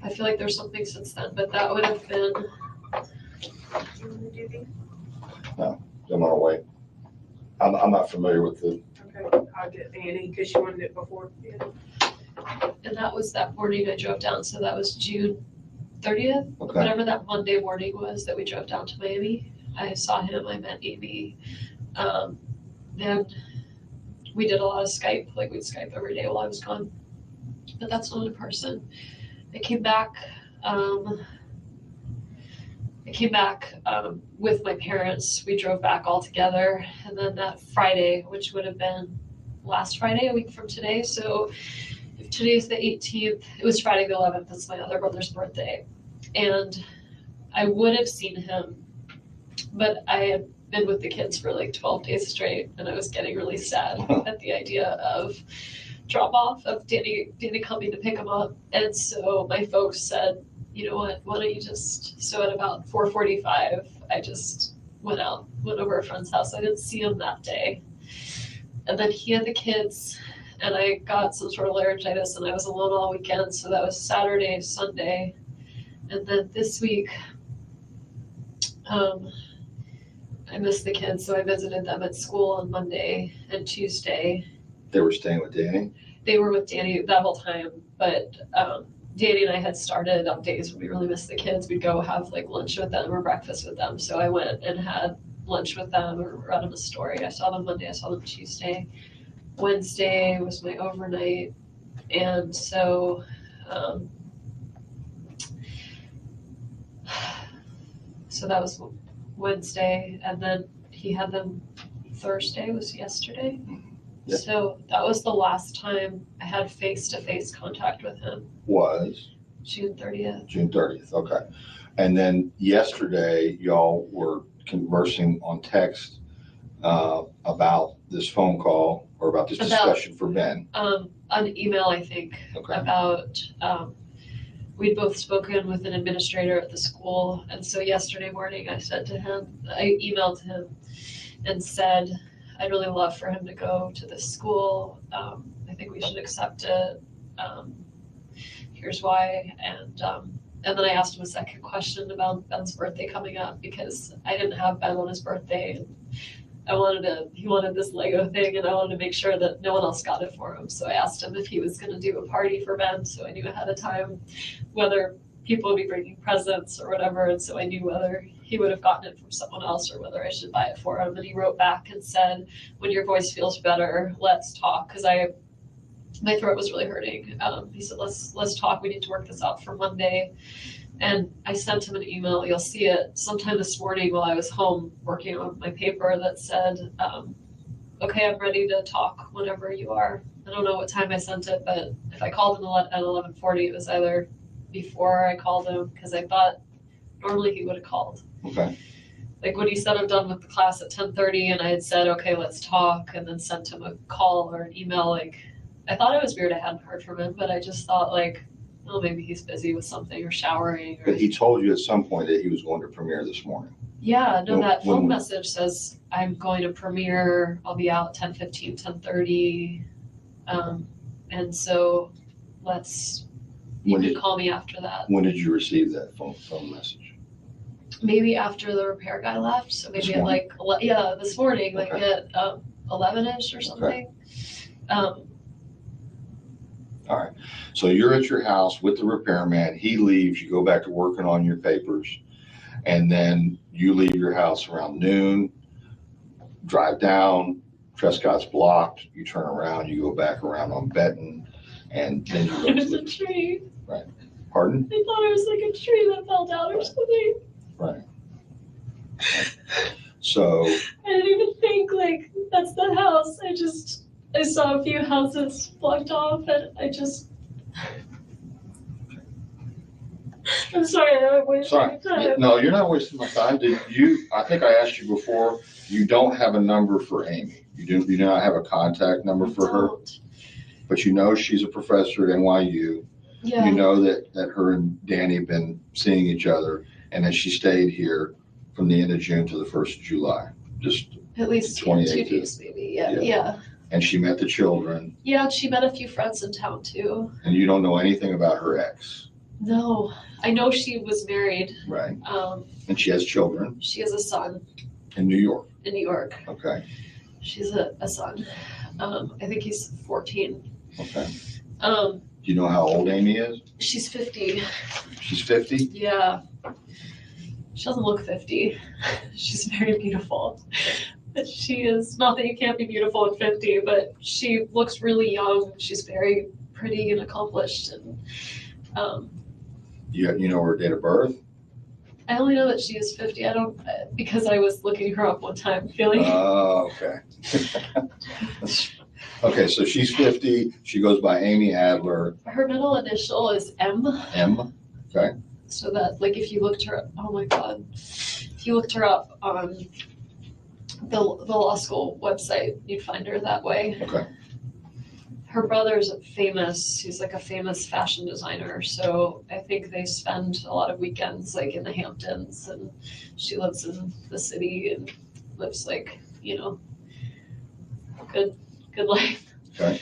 I feel like there's something since then, but that would have been. No, I'm on the way. I'm not familiar with the, Okay, I'll get Annie, because she wanted it before. Yeah. And that was that morning I drove down, so that was June 30th, okay, whatever that Monday morning was that we drove down to Miami. I saw him, I met Amy. Then we did a lot of Skype, like we'd Skype every day while I was gone. But that's not in person. I came back with my parents. We drove back all together. And then that Friday, which would have been last Friday, a week from today. So if today's the 18th, it was Friday the 11th. That's my other brother's birthday. And I would have seen him, but I had been with the kids for like 12 days straight. And I was getting really sad at the idea of drop off of Danny coming to pick him up. And so my folks said, you know what, why don't you just, so at about 4:45, I just went over a friend's house. I didn't see him that day. And then he had the kids and I got some sort of laryngitis and I was alone all weekend. So that was Saturday, Sunday. And then this week, I missed the kids. So I visited them at school on Monday and Tuesday. they were staying with Danny? They were with Danny that whole time, but Danny and I had started on days when we really missed the kids. We'd go have like lunch with them or breakfast with them. So I went and had lunch with them or read them a story. I saw them Monday, I saw them Tuesday. Wednesday was my overnight. And so, so that was Wednesday, and then he had them Thursday was yesterday. Yeah. So that was the last time I had face-to-face contact with him, Was June 30th. June 30th, okay. And then yesterday, y'all were conversing on text about this phone call or about this discussion for Ben. On email, I think, Okay. about, we'd both spoken with an administrator at the school, and so yesterday morning I emailed him and said, I'd really love for him to go to this school. I think we should accept it. Here's why. And then I asked him a second question about Ben's birthday coming up, because I didn't have Ben on his birthday. And he wanted this Lego thing, and I wanted to make sure that no one else got it for him. So I asked him if he was gonna do a party for Ben, so I knew ahead of time whether people would be bringing presents or whatever, and so I knew whether he would have gotten it from someone else or whether I should buy it for him. And he wrote back and said, when your voice feels better, let's talk, because my throat was really hurting. He said, let's talk, we need to work this out for Monday. And I sent him an email, you'll see it sometime this morning while I was home working on my paper, that said, okay, I'm ready to talk whenever you are. I don't know what time I sent it, but if I called him at 11:40, it was either before I called him, because I thought normally he would have called. Okay. Like when he said I'm done with the class at 10:30, and I had said, okay, let's talk, and then sent him a call or an email, like, I thought it was weird I hadn't heard from him, but I just thought, like, oh, maybe he's busy with something or showering. But he told you at some point that he was going to premiere this morning. Yeah, no, that When- phone message says I'm going to premiere, I'll be out 10:15, 10:30. And so you When can did, call me after that. when did you receive that phone message? Maybe after the repair guy left, so maybe This at morning? like, this morning, like Okay. at 11-ish or something. All right. So you're at your house with the repairman. He leaves. You go back to working on your papers. And then you leave your house around noon, drive down, Trescott's blocked. You turn around, you go back around on Benton, and then you go There's to a tree. Pardon? I thought it was like a tree that fell down or something. Right. So, I didn't even think like that's the house. I saw a few houses blocked off, and I'm sorry, I wasted sorry. your time. No, you're not wasting my time. I think I asked you before, you don't have a number for Amy. You do not have a contact number for her, Don't. but you know she's a professor at NYU. Yeah. You know that her and Danny have been seeing each other, and that she stayed here from the end of June to the 1st of July. Just, At least 2 28 days, maybe. Yeah. Yeah. Yeah. and she met the children, Yeah. She met a few friends in town too. and you don't know anything about her ex, No, I know she was married. right? And she has children She has a son in New York. in New York. Okay, She's a son. I think he's 14. okay. Um, Do you know how old Amy is? she's 50. She's 50? Yeah. She doesn't look 50. She's very beautiful. But she is, not that you can't be beautiful at 50, but she looks really young. She's very pretty and accomplished. And You know her date of birth? I only know that she is 50. I don't, because I was looking her up one time, feeling. Oh, okay. Okay, so she's 50. She goes by Amy Adler, Her middle initial is M. M. So that, like, if you looked her up, oh my God, if you looked her up on the law school website, you'd find her that way. Okay. Her brother's he's like a famous fashion designer, so I think they spend a lot of weekends like in the Hamptons, and she lives in the city and lives like, good life. Okay.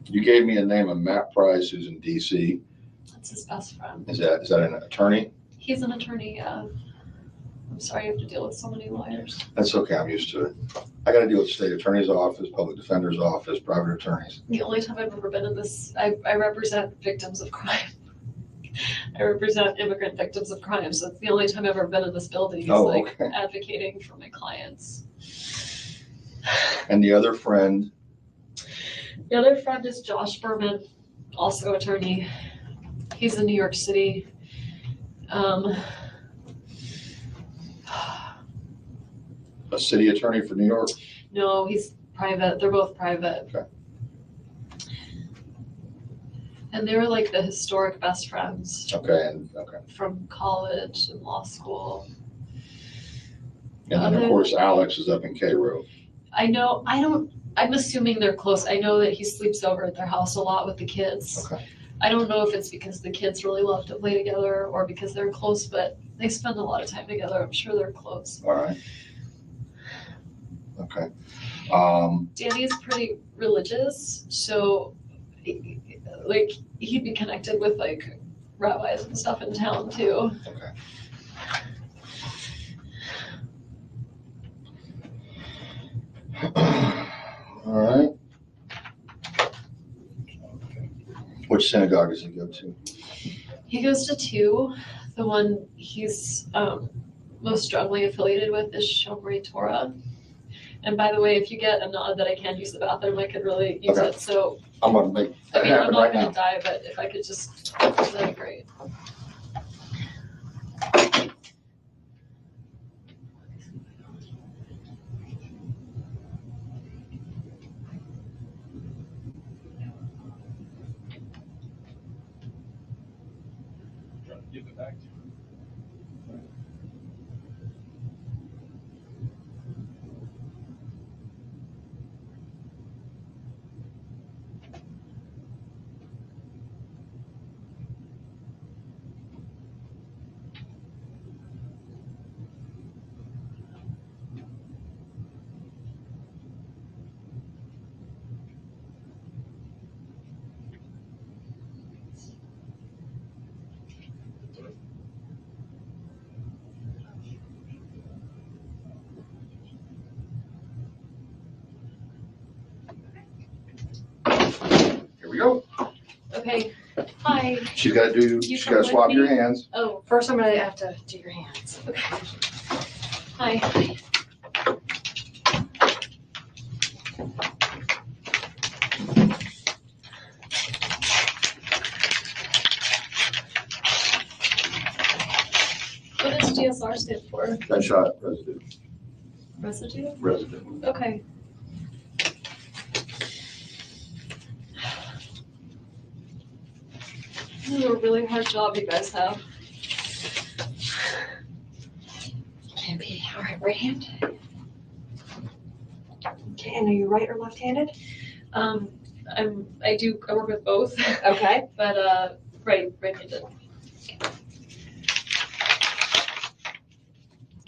You gave me a name of Matt Price, who's in DC. That's his best friend. Is that an attorney? He's an attorney, yeah. I'm sorry you have to deal with so many lawyers. That's okay, I'm used to it. I gotta deal with the state attorney's office, public defender's office, private attorneys. The only time I've ever been in this, I represent victims of crime. I represent immigrant victims of crime, so it's the only time I've ever been in this building is Oh, like okay. advocating for my clients. And the other friend, The other friend is Josh Berman, also attorney. He's in New York City. A city attorney for New York? No, he's private. They're both private. Okay. And they were like the historic best friends Okay. from college and law school. And then, of course, Alex is up in Cairo. I'm assuming they're close. I know that he sleeps over at their house a lot with the kids. Okay. I don't know if it's because the kids really love to play together or because they're close, but they spend a lot of time together. I'm sure they're close. All right. Okay. Danny's pretty religious, so like he'd be connected with like rabbis and stuff in town too. Okay. All right. Which synagogue does he go to? He goes to two. The one he's most strongly affiliated with is Shomrei Torah. And by the way, if you get a nod that I can't use the bathroom, I could really use Okay. it. So I'm gonna make I that mean, I'm happen not right gonna now. die, but if I could just, that'd be great. Give it back to you. Here we go. Okay, hi. She's gotta You she's come gotta with swab your me? hands. Oh, First, I'm gonna have to do your hands. okay. Hi. What does GSR stand for? Gunshot residue. Residue? Residue. Okay. This is a really hard job you guys have. Can be. All right, right hand. Okay, and are you right or left-handed? I work with both, Okay. but right-handed.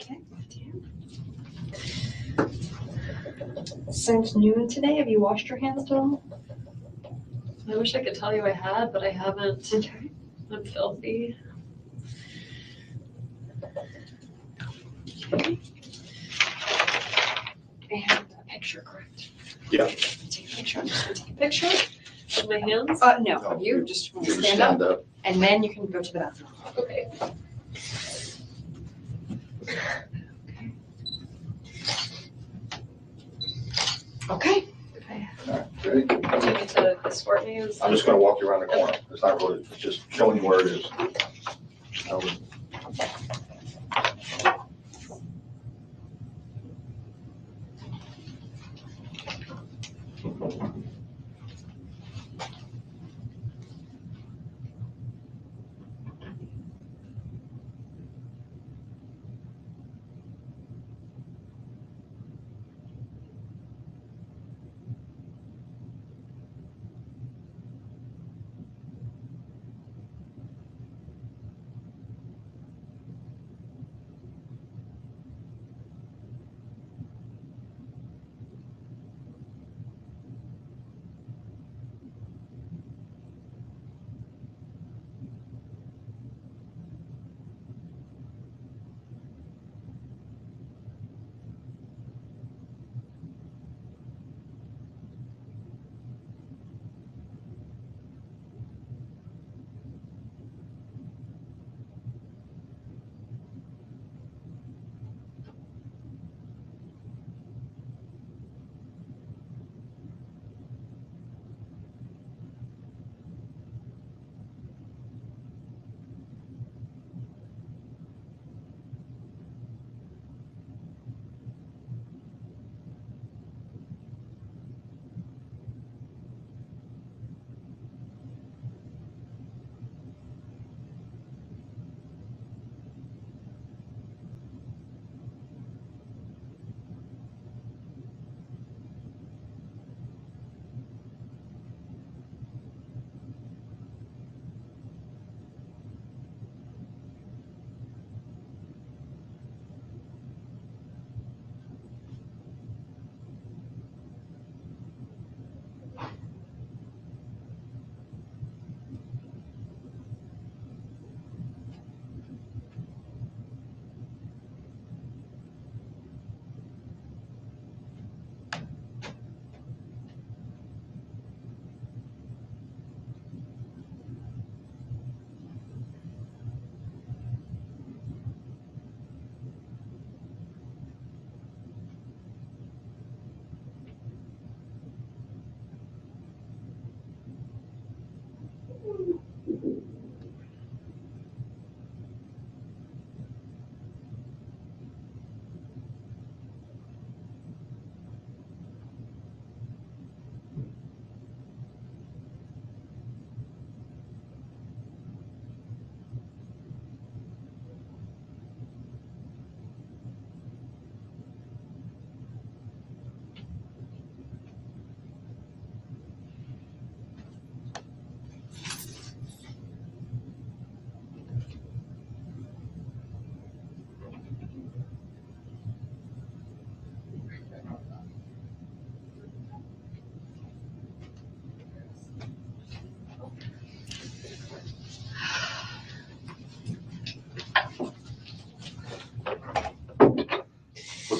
Okay, left hand. Since noon today, have you washed your hands at all? I wish I could tell you I had, but I haven't. Okay. I'm filthy. And a picture, correct? Yeah. Take a picture. I'm just gonna take a picture. With my hands? No, No, you just You can stand up, and then you can go to the bathroom. Okay. Okay. Okay. All right, ready? Do you need to escort me? I'm just gonna walk you around the corner. It's not really, it's just showing you where it is.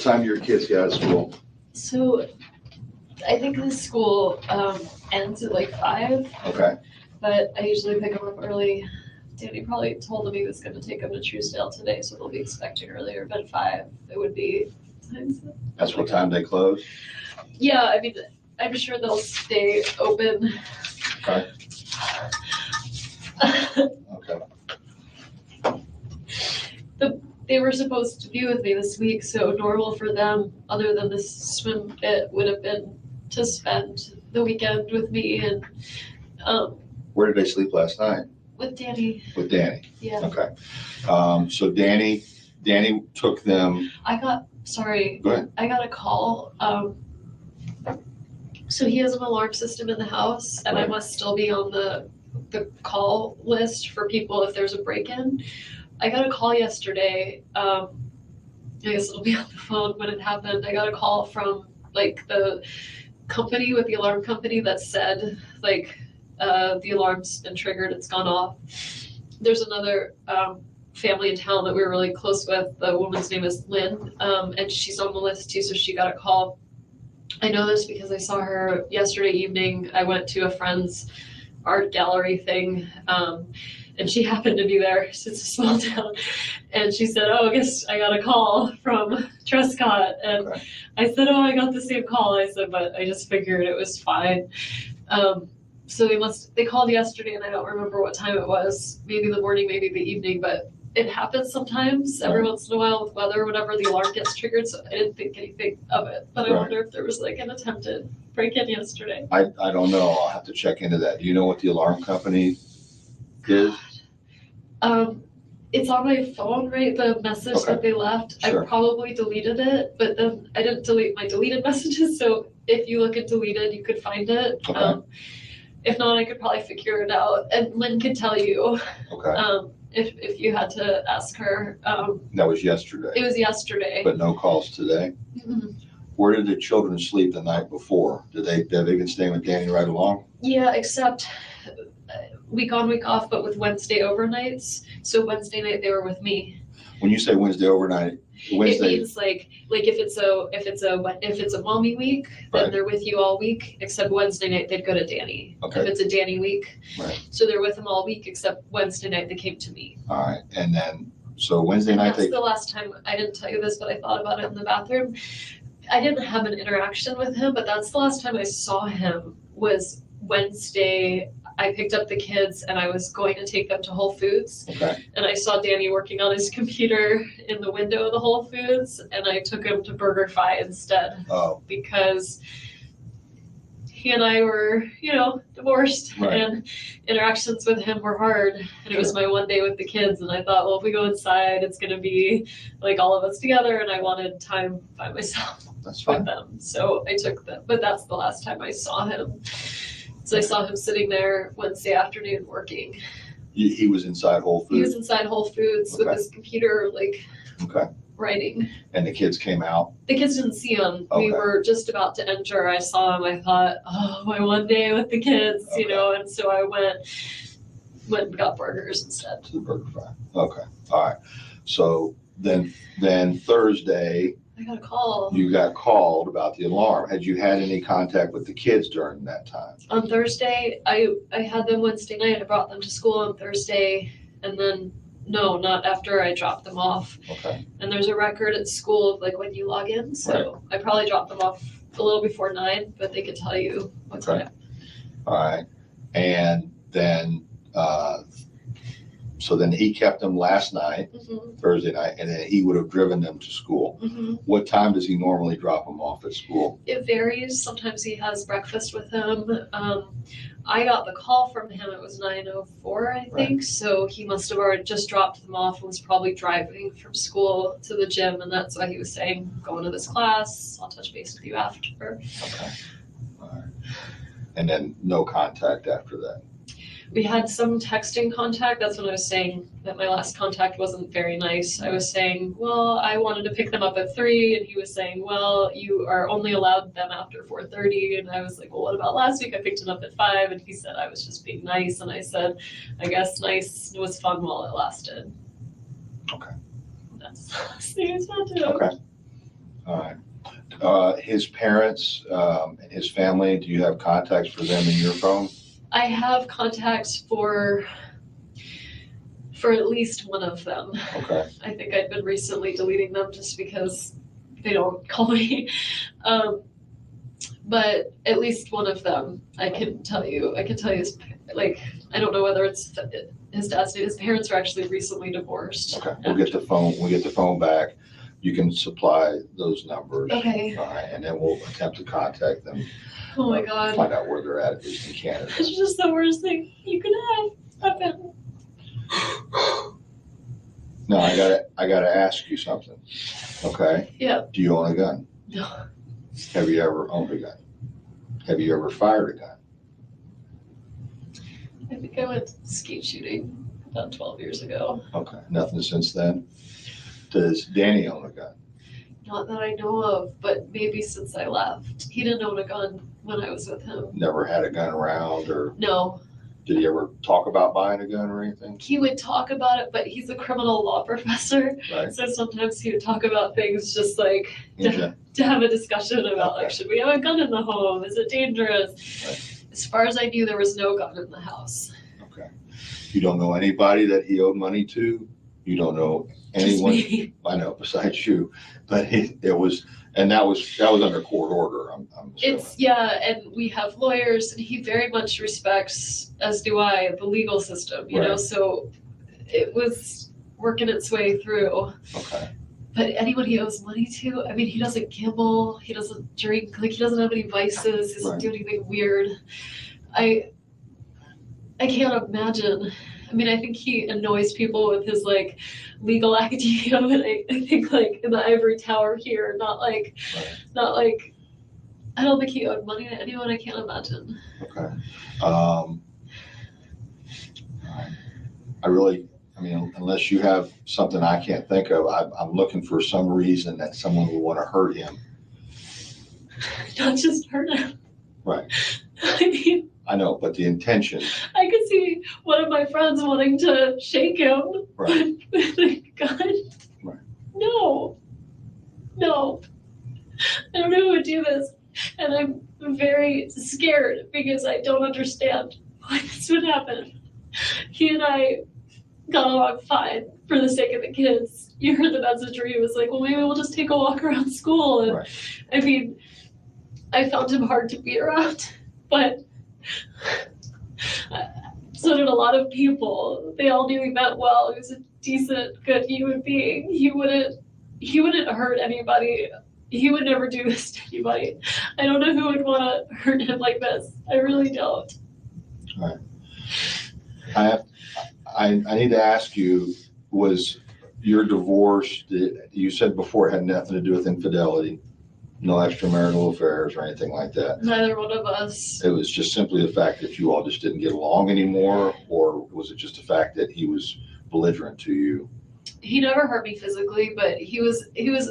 What time do your kids get out of school? So I think the school ends at like 5, Okay, but I usually pick them up early. Danny probably told him he was gonna take them to Truesdale today, so they'll be expecting earlier, but at 5, it would be. that's what time they close? Yeah, I mean, I'm sure they'll stay open. Okay. Okay, They were supposed to be with me this week, so normal for them, other than this swim bit, would have been to spend the weekend with me and where did they sleep last night? with Danny. With Danny? Yeah, Okay. So Danny took them, sorry, go ahead. I got a call. So he has an alarm system in the house, and I Right. must still be on the call list for people if there's a break-in. I got a call yesterday. I guess it'll be on the phone when it happened. I got a call from like the company with the alarm company that said like the alarm's been triggered, it's gone off. There's another family in town that we were really close with. The woman's name is Lynn, and she's on the list too, so she got a call. I know this because I saw her yesterday evening. I went to a friend's art gallery thing, and she happened to be there. It's a small town. And she said, oh, I guess I got a call from Trescott. And Okay. I said, oh, I got the same call. I said, but I just figured it was fine. So they called yesterday, and I don't remember what time it was, maybe the morning, maybe the evening, but it happens sometimes every once in a while with weather, whenever the alarm gets triggered, so I didn't think anything of it. But I Right. wonder if there was like an attempted break-in yesterday. I don't know, I'll have to check into that. Do you know what the alarm company is? It's on my phone, right, the message Okay. that they left. Sure. I probably deleted it, but then I didn't delete my deleted messages, so if you look at deleted, you could find it. Okay. If not, I could probably figure it out, and Lynn could tell you, Okay, if you had to ask her. that was yesterday, It was yesterday. but no calls today. Mhm. Where did the children sleep the night before? Have they been staying with Danny right along? Yeah, except week on, week off, but with Wednesday overnights. So Wednesday night they were with me. When you say Wednesday overnight, It Wednesday, means like if it's a mommy week, then Right. they're with you all week. Except Wednesday night they'd go to Danny. Okay. If it's a Danny week, Right. so they're with him all week. Except Wednesday night they came to me. all right, and then, so Wednesday And night, that's the last time. I didn't tell you this, but I thought about it in the bathroom. I didn't have an interaction with him, but that's the last time I saw him was Wednesday. I picked up the kids and I was going to take them to Whole Foods. okay, And I saw Danny working on his computer in the window of the Whole Foods, and I took him to BurgerFi instead oh, because he and I were, divorced, Right. and interactions with him were hard. And it was Sure. my one day with the kids, and I thought, well, if we go inside, it's gonna be like all of us together, and I wanted time by myself that's with fine. them. So I took them, but that's the last time I saw him. So I saw him sitting there Wednesday afternoon working. He was inside Whole He was Foods, inside Whole Foods with Okay. his computer, like okay, writing. and the kids came out, The kids didn't see him. Okay. We were just about to enter. I saw him. I thought, oh, my one day with the kids, Okay. and so I went and got burgers instead. to the BurgerFi, okay, all right. So then Thursday, I got a call you got called about the alarm. Had you had any contact with the kids during that time? on Thursday. I had them Wednesday night. I brought them to school on Thursday, and then no, not after I dropped them off. Okay, And there's a record at school of like when you log in. So I probably dropped them off a little before 9, but they could tell you what Okay. time. all right. And then, so then he kept them last night, Mhm, Thursday night, and then he would have driven them to school. mhm. What time does he normally drop them off at school? It varies. Sometimes he has breakfast with him. I got the call from him. It was 9:04, I think. So he must have already just dropped them off and was probably driving from school to the gym. And that's why he was saying, going to this class. I'll touch base with you after. Okay, all right. And then no contact after that? We had some texting contact. That's when I was saying that my last contact wasn't very nice. I was saying, well, I wanted to pick them up at 3, and he was saying, well, you are only allowed them after 4:30. And I was like, well, what about last week? I picked them up at 5, and he said I was just being nice. And I said, I guess nice was fun while it lasted. Okay. That's the last thing I said to him. Okay, All right. His parents, and his family, do you have contacts for them in your phone? I have contacts for at least one of them. Okay. I think I've been recently deleting them just because they don't call me. But at least one of them, I can tell you his, like, I don't know whether it's his dad's name. His parents are actually recently divorced. Okay. We'll get the phone back. You can supply those numbers. Okay. All right. And then we'll attempt to contact them. Oh my God. Find out where they're at least in Canada. It's just the worst thing you can have happen. No, I gotta ask you something. Okay? Yeah. Do you own a gun? No. Have you ever owned a gun? Have you ever fired a gun? I think I went skeet shooting about 12 years ago. Okay. Nothing since then? Does Danny own a gun? Not that I know of, but maybe since I left. He didn't own a gun when I was with him. Never had a gun around, or No. did he ever talk about buying a gun or anything? He would talk about it, but he's a criminal law professor. Right. So sometimes he would talk about things just like Okay. to have a discussion about, like, Okay. should we have a gun in the home? Is it dangerous? Right. As far as I knew, there was no gun in the house. Okay. You don't know anybody that he owed money to? You don't know Just anyone? me. I know, besides you, but that was under court order, I'm assuming. It's, yeah, and we have lawyers, and he very much respects, as do I, the legal system, you know, Right. so it was working its way through. Okay. But anyone he owes money to, I mean, he doesn't gamble, he doesn't drink, like, he doesn't have any vices, he doesn't Right. do anything weird. I can't imagine. I mean, I think he annoys people with his, like, legal academia, but I think, like, in the ivory tower here, not like, I don't think he owed money to anyone. I can't imagine. Okay. I mean, unless you have something I can't think of, I'm looking for some reason that someone would want to hurt him. Not just hurt him. Right. I mean, I know, but the intention, I could see one of my friends wanting to shake him. right, With a gun. Right. No. I don't know who would do this. And I'm very scared because I don't understand why this would happen. He and I got along fine for the sake of the kids. You heard the message where he was like, well, maybe we'll just take a walk around school. And right. I mean, I found him hard to be around, but so did a lot of people. They all knew he meant well. He was a decent, good human being. He wouldn't hurt anybody. He would never do this to anybody. I don't know who would want to hurt him like this. I really don't. All right. I need to ask you, was your divorce, you said before it had nothing to do with infidelity, no extramarital affairs or anything like that. Neither one of us. It was just simply the fact that you all just didn't get along anymore, or was it just the fact that he was belligerent to you? He never hurt me physically, but he was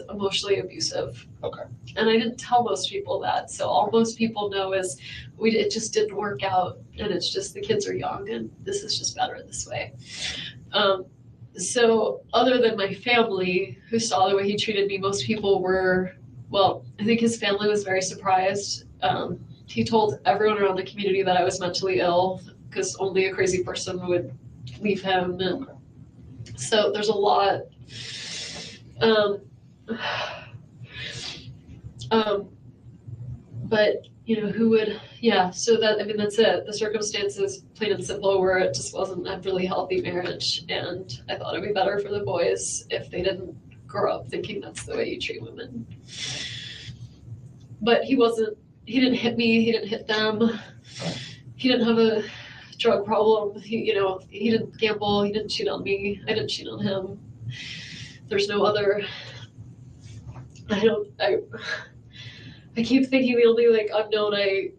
emotionally abusive. Okay. And I didn't tell most people that. So all most people know is it just didn't work out, and it's just the kids are young, and this is just better this way. So other than my family who saw the way he treated me, most people were, well, I think his family was very surprised. He told everyone around the community that I was mentally ill because only a crazy person would leave him. And so there's a lot. But you know, who would, yeah, so that, I mean, that's it. The circumstances, plain and simple, where it just wasn't a really healthy marriage. And I thought it'd be better for the boys if they didn't grow up thinking that's the way you treat women. But he didn't hit me, he didn't hit them. He didn't have a drug problem. He didn't gamble, he didn't cheat on me, I didn't cheat on him. There's no other, I keep thinking the only like unknown I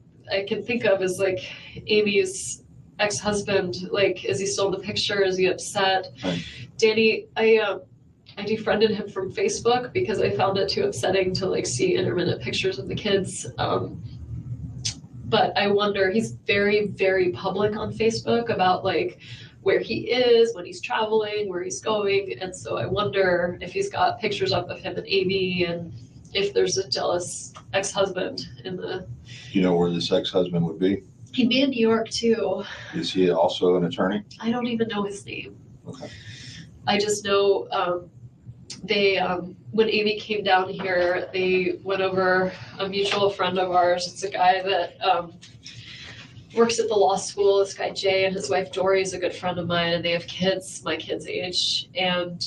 can think of is like Amy's ex-husband. Like, is he still in the picture? Is he upset? Right. Danny, I defriended him from Facebook because I found it too upsetting to like see intermittent pictures of the kids. But I wonder, he's very, very public on Facebook about like where he is, when he's traveling, where he's going. And so I wonder if he's got pictures up of him and Amy and if there's a jealous ex-husband in the, Do you know where this ex-husband would be? he'd be in New York too. Is he also an attorney? I don't even know his name. Okay. I just know they when Amy came down here, they went over a mutual friend of ours. It's a guy that works at the law school. This guy Jay and his wife Dory is a good friend of mine, and they have kids, my kid's age. And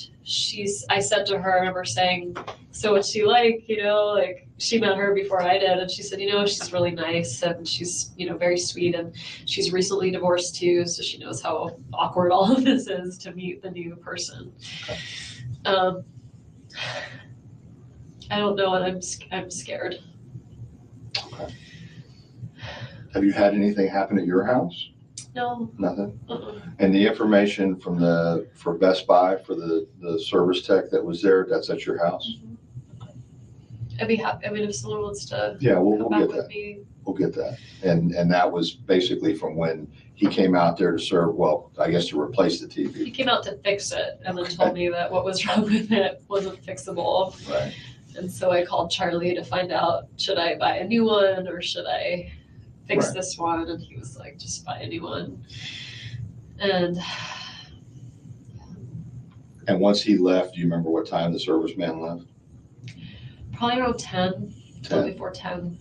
I said to her, I remember saying, so what's she like? You know, like she met her before I did, and she said, you know, she's really nice and she's, you know, very sweet, and she's recently divorced too, so she knows how awkward all of this is to meet the new person. I don't know, and I'm scared. Okay. Have you had anything happen at your house? No. Nothing? Uh-uh. And the information for Best Buy, for the service tech that was there, that's at your house? I'd be happy. I mean, if someone wants to Yeah, we'll come get back that. with me. We'll get that. And that was basically from when he came out there to serve, well, I guess to replace the He TV. came out to fix it and then told me that what was wrong with it wasn't fixable. Right. And so I called Charlie to find out, should I buy a new one or should I fix Right. this one? And he was like, just buy a new one. And And once he left, do you remember what time the serviceman left? probably around 10, a little 10. before 10.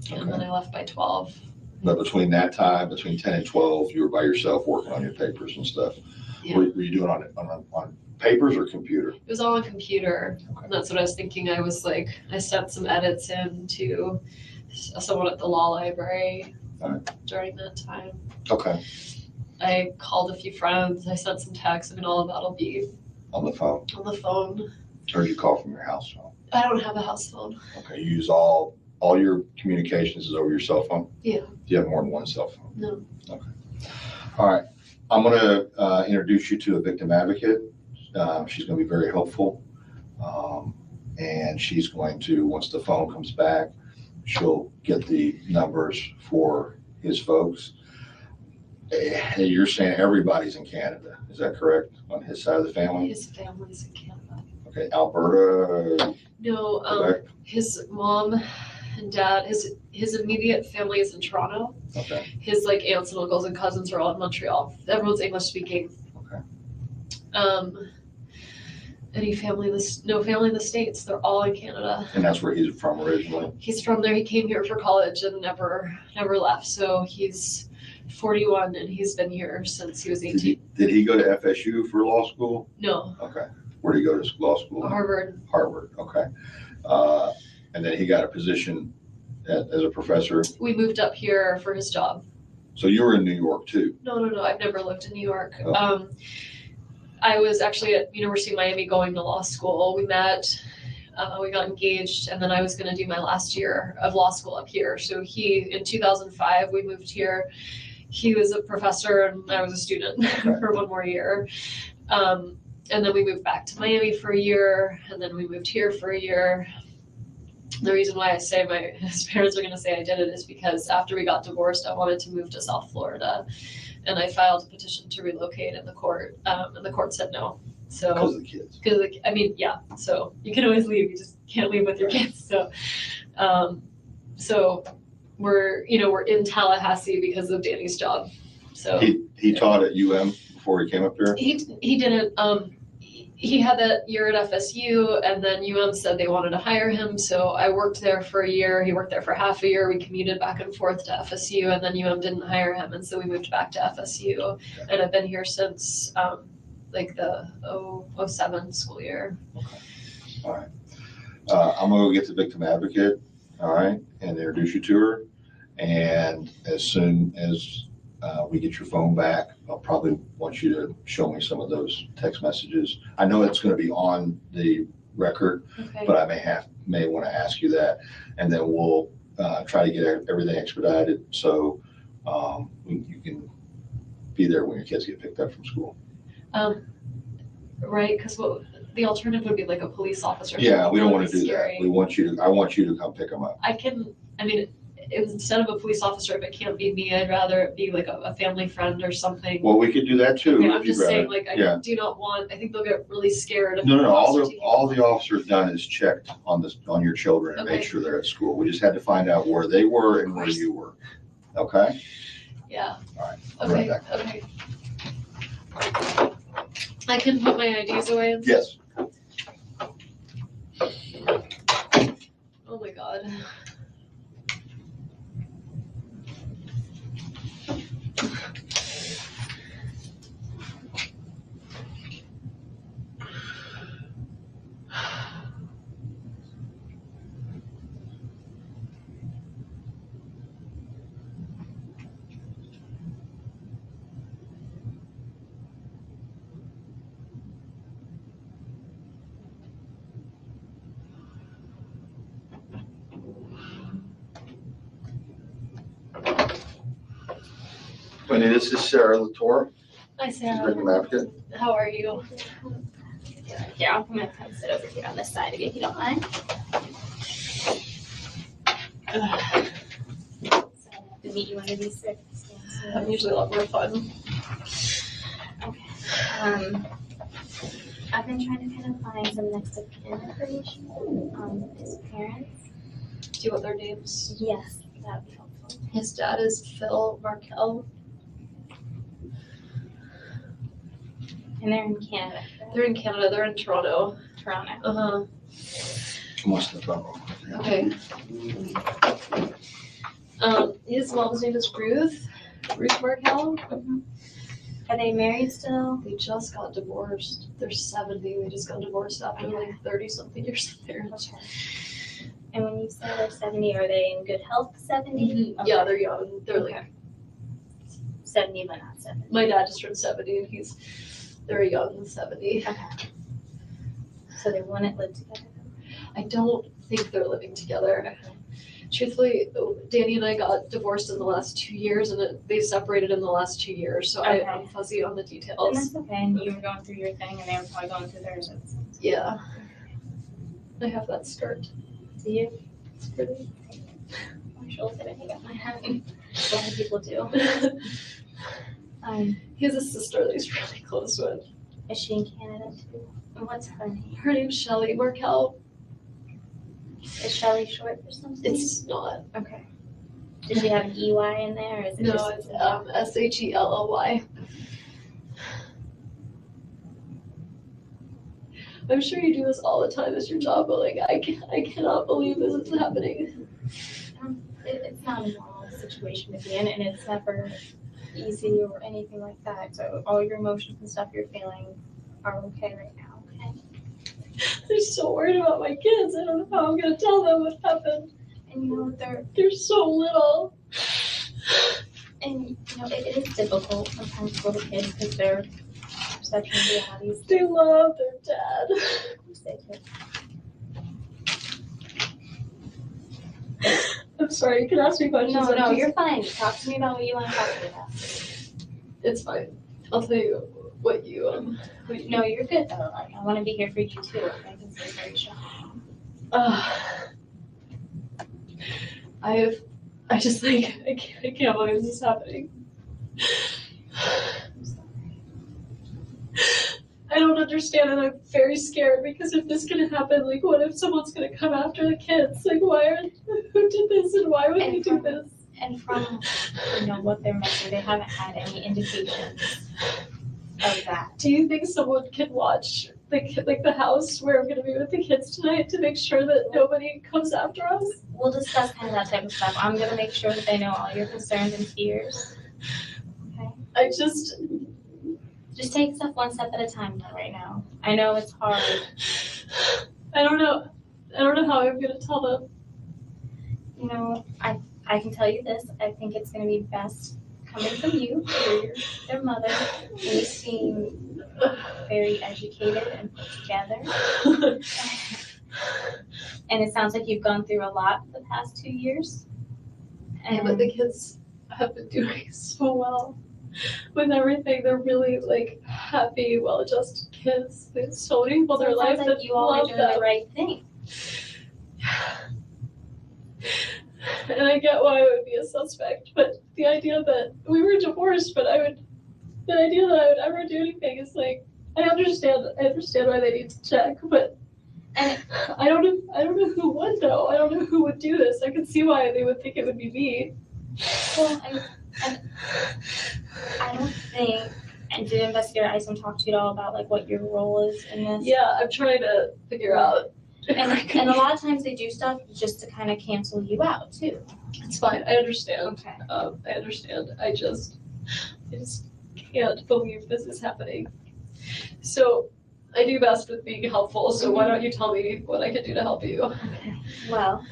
Okay. And then I left by 12. But between that time, between 10 and 12, you were by yourself working on your papers and stuff. Yeah. Were you doing on papers or computer? It was all on computer. Okay. And that's what I was thinking. I was like, I sent some edits in to someone at the law library Alright. during that time. Okay, I called a few friends. I sent some texts. I mean, all of that'll be on the phone. on the phone. Or did you call from your house phone? I don't have a house phone. Okay, you use all your communications is over your cell phone? Yeah. Do you have more than one cell phone? No. All right, I'm gonna introduce you to a victim advocate. She's gonna be very helpful. And she's going to, once the phone comes back, she'll get the numbers for his folks. You're saying everybody's in Canada, is that correct, on his side of the family? His family's in Canada. Okay, Alberta, No, Quebec? his mom and dad, his immediate family is in Toronto. Okay, His like aunts and uncles and cousins are all in Montreal. Everyone's English speaking. okay. Any family no family in the States. They're all in Canada. And that's where he's from originally? He's from there. He came here for college and never left. So he's 41 and he's been here since he was 18. Did he go to FSU for law school? No, Okay. Where did he go to law school? Harvard. Harvard, okay. And then he got a position as a professor. We moved up here for his job. So you were in New York too? No. I've never lived in New York. Oh. I was actually at University of Miami going to law school. We met, we got engaged, and then I was going to do my last year of law school up here. So in 2005, we moved here. He was a professor and I was a student for one more year. And then we moved back to Miami for a year, and then we moved here for a year. The reason why I say his parents are going to say I did it is because after we got divorced, I wanted to move to South Florida. And I filed a petition to relocate in the court, and the court said no. So, Because of the kids. so you can always leave, you just can't leave with your kids. So, so we're in Tallahassee because of Danny's job. So He taught at UM before he came up here? he didn't, he had that year at FSU, and then UM said they wanted to hire him. So I worked there for a year. He worked there for half a year. We commuted back and forth to FSU, and then UM didn't hire him. And so we moved back to FSU, and I've been here since like the 07 school year. All right. I'm gonna go get the victim advocate, all right, and introduce you to her. And as soon as we get your phone back, I'll probably want you to show me some of those text messages. I know it's gonna be on the record, Okay. but I may want to ask you that. And then we'll try to get everything expedited so you can be there when your kids get picked up from school. Right, because the alternative would be like a police officer. Yeah, we don't That want would to be do that. scary. I want you to come pick them up. I mean, it was instead of a police officer, if it can't be me, I'd rather it be like a family friend or something. Well, we could do that too. Okay, if I'm you'd just rather. saying, like, Yeah. I do not want, I think they'll get really scared. if No, the officer taking all the them. officer's done is checked on your children and made Okay. sure they're at school. We just had to find out where they were and where you were. Okay? Yeah. All right. I'll be right Okay, back. okay. I can put my IDs away and Yes. oh my God. Wendy, this is Sarah Latour. Hi, She's Sarah. victim advocate. How are you? Here, I'm gonna come sit over here on this side of you if you don't mind. So I have to meet you under these circumstances. I'm usually a lot more fun. I've been trying to kind of find some next of kin information on his parents. Do you want their names? Yes, that would be helpful. His dad is Phil Markel. And they're in Canada, right? They're in Canada. They're in Toronto. Toronto. Uh-huh. Come on, step up. Okay. His mom's name is Ruth Markel. Are they married still? They just got divorced. They're 70. They just got divorced after like 30-something years of marriage. Okay. And when you say they're 70, are they in good health 70? Yeah, they're young. They're like, 70, but not 70. my dad just turned 70 and they're a young 70. Okay. So they wouldn't live together? I don't think they're living together. Truthfully, Danny and I got divorced in the last 2 years and they separated in the last 2 years. So Okay. I'm fuzzy on the And details. that's okay, and you were going through your thing and they were probably going through theirs. Yeah. I have that skirt. Do you? It's pretty. My shoulder, I think I have. A lot of people do. He has a sister that he's really close with. Is she in Canada too? And what's her name? Her name's Shelly Markel. Is Shelley short for something? It's not. Okay. Does she have an EY in there, or is it No, just? it's Shelly. I'm sure you do this all the time as your job, but like I cannot believe this is happening. It's not a normal situation to be in, and it's never easy or anything like that. So all your emotions and stuff you're feeling are okay right now, okay? I'm so worried about my kids. I don't know how I'm gonna tell them what happened. And you know, They're so little. and you know, it is difficult sometimes for the kids because their perception of realities. They love their dad. They do. I'm sorry, you can ask me questions. No, I'm no, just- you're fine. Talk to me about what you want to talk to me about. It's fine. I'll tell you what you No, you're good though. I want to be here for you too. Okay, this is very shocking. I just like I can't believe this is happening. I'm sorry. I don't understand and I'm very scared because if this can happen, like what if someone's gonna come after the kids? Like who did this and why would they do this? And from what they're mentioning, they haven't had any indications of that. Do you think someone can watch the house where I'm gonna be with the kids tonight to make sure that nobody comes after us? We'll discuss kind of that type of stuff. I'm gonna make sure that they know all your concerns and fears. Okay. I just Just take stuff one step at a time though right now. I know it's hard. I don't know how I'm gonna tell them. You know, I can tell you this. I think it's gonna be best coming from you. You're their mother. You seem very educated and put together. And it sounds like you've gone through a lot the past 2 years. Yeah, but the kids have been doing so well with everything. They're really like happy, well-adjusted kids. They have so many people in their So it life sounds that like you all are love doing them. the right thing. And I get why I would be a suspect, but the idea that we were divorced, but the idea that I would ever do anything is like, I understand why they need to check, but And- I don't know who would though. I don't know who would do this. I can see why they would think it would be me. Well, and I don't think, and did Investigator Isom talk to you at all about like what your role is in this? Yeah, I'm trying to figure out. And a lot of times they do stuff just to kind of cancel you out too. It's fine. I understand. Okay. I understand. I just can't believe this is happening. So I do best with being helpful. So why don't you tell me what I can do to help you? Okay. Well,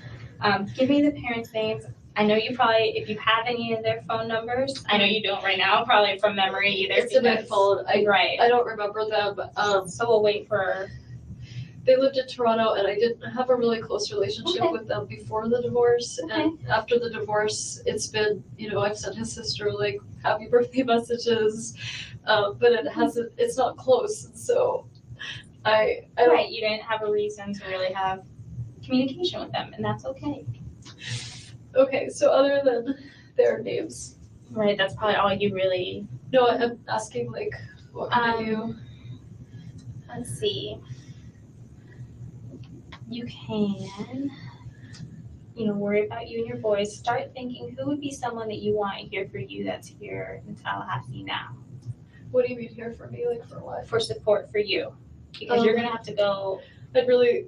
give me the parents' names. I know you probably, if you have any of their phone numbers, I know you don't right now, probably from memory either. It's in my phone. Right. I don't remember them. So we'll wait for. They lived in Toronto, and I didn't have a really close relationship Okay. with them before the divorce. Okay. And after the divorce, it's been, I've sent his sister like happy birthday messages, but it's not close. So I don't. Right, you didn't have a reason to really have communication with them, and that's okay. Okay, so other than their names, Right, that's probably all you really. no, I'm asking like, what can I do? Let's see. You can, worry about you and your boys. Start thinking who would be someone that you want here for you that's here in Tallahassee now What do you mean here for me? Like for what? for support for you, because you're gonna have to go. I'd really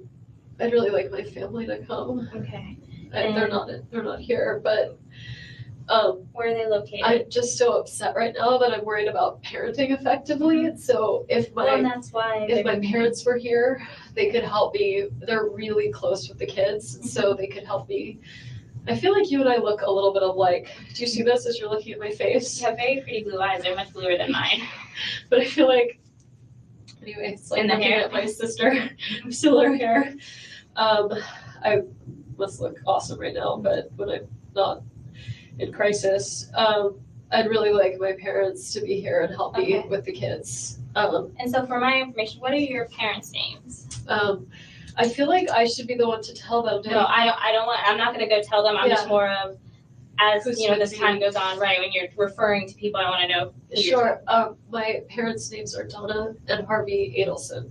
like my family to come. Okay. They're not here, but Where are they located? I'm just so upset right now that I'm worried about parenting effectively. So if Well, and my that's why. if my parents were here, they could help me. They're really close with the kids, so they could help me. I feel like you and I look a little bit alike. Do you see this as you're looking at my face? You have very pretty blue eyes. They're much bluer than mine. But I feel like, anyway, it's like And the looking hair. at my sister, similar hair. I must look awesome right now, but when I'm not in crisis, I'd really like my parents to be here and help me Okay. with the kids. And so for my information, what are your parents' names? I feel like I should be the one to tell them. No, I don't want, I'm not gonna go tell them. I'm just Yeah. more of, as, Who's this with time me? goes on, right, when you're referring to people, I wanna know. who you're Sure. My parents' names are Donna and Harvey Adelson.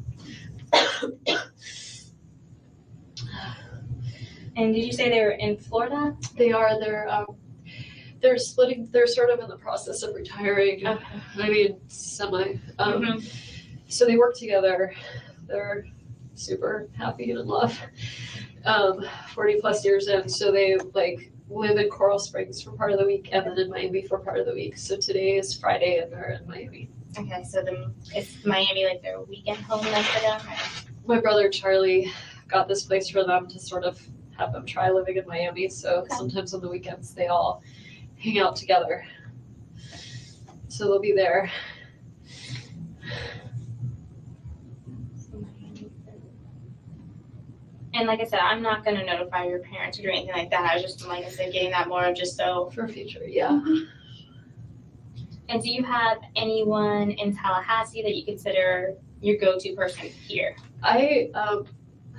And did you say they were in Florida? They're splitting. They're sort of in the process of retiring. Okay. I mean, semi. Mhm. So they work together. They're super happy and in love. 40 plus years in. So they like live in Coral Springs for part of the week and then in Miami for part of the week. So today is Friday and they're in Miami. Okay, so is Miami like their weekend home then for them? My brother Charlie got this place for them to sort of have them try living in Miami. So Okay. sometimes on the weekends they all hang out together. So they'll be there. And like I said, I'm not gonna notify your parents or do anything like that. I was just, like I said, getting that more of just so. For future, yeah. And do you have anyone in Tallahassee that you consider your go-to person here? I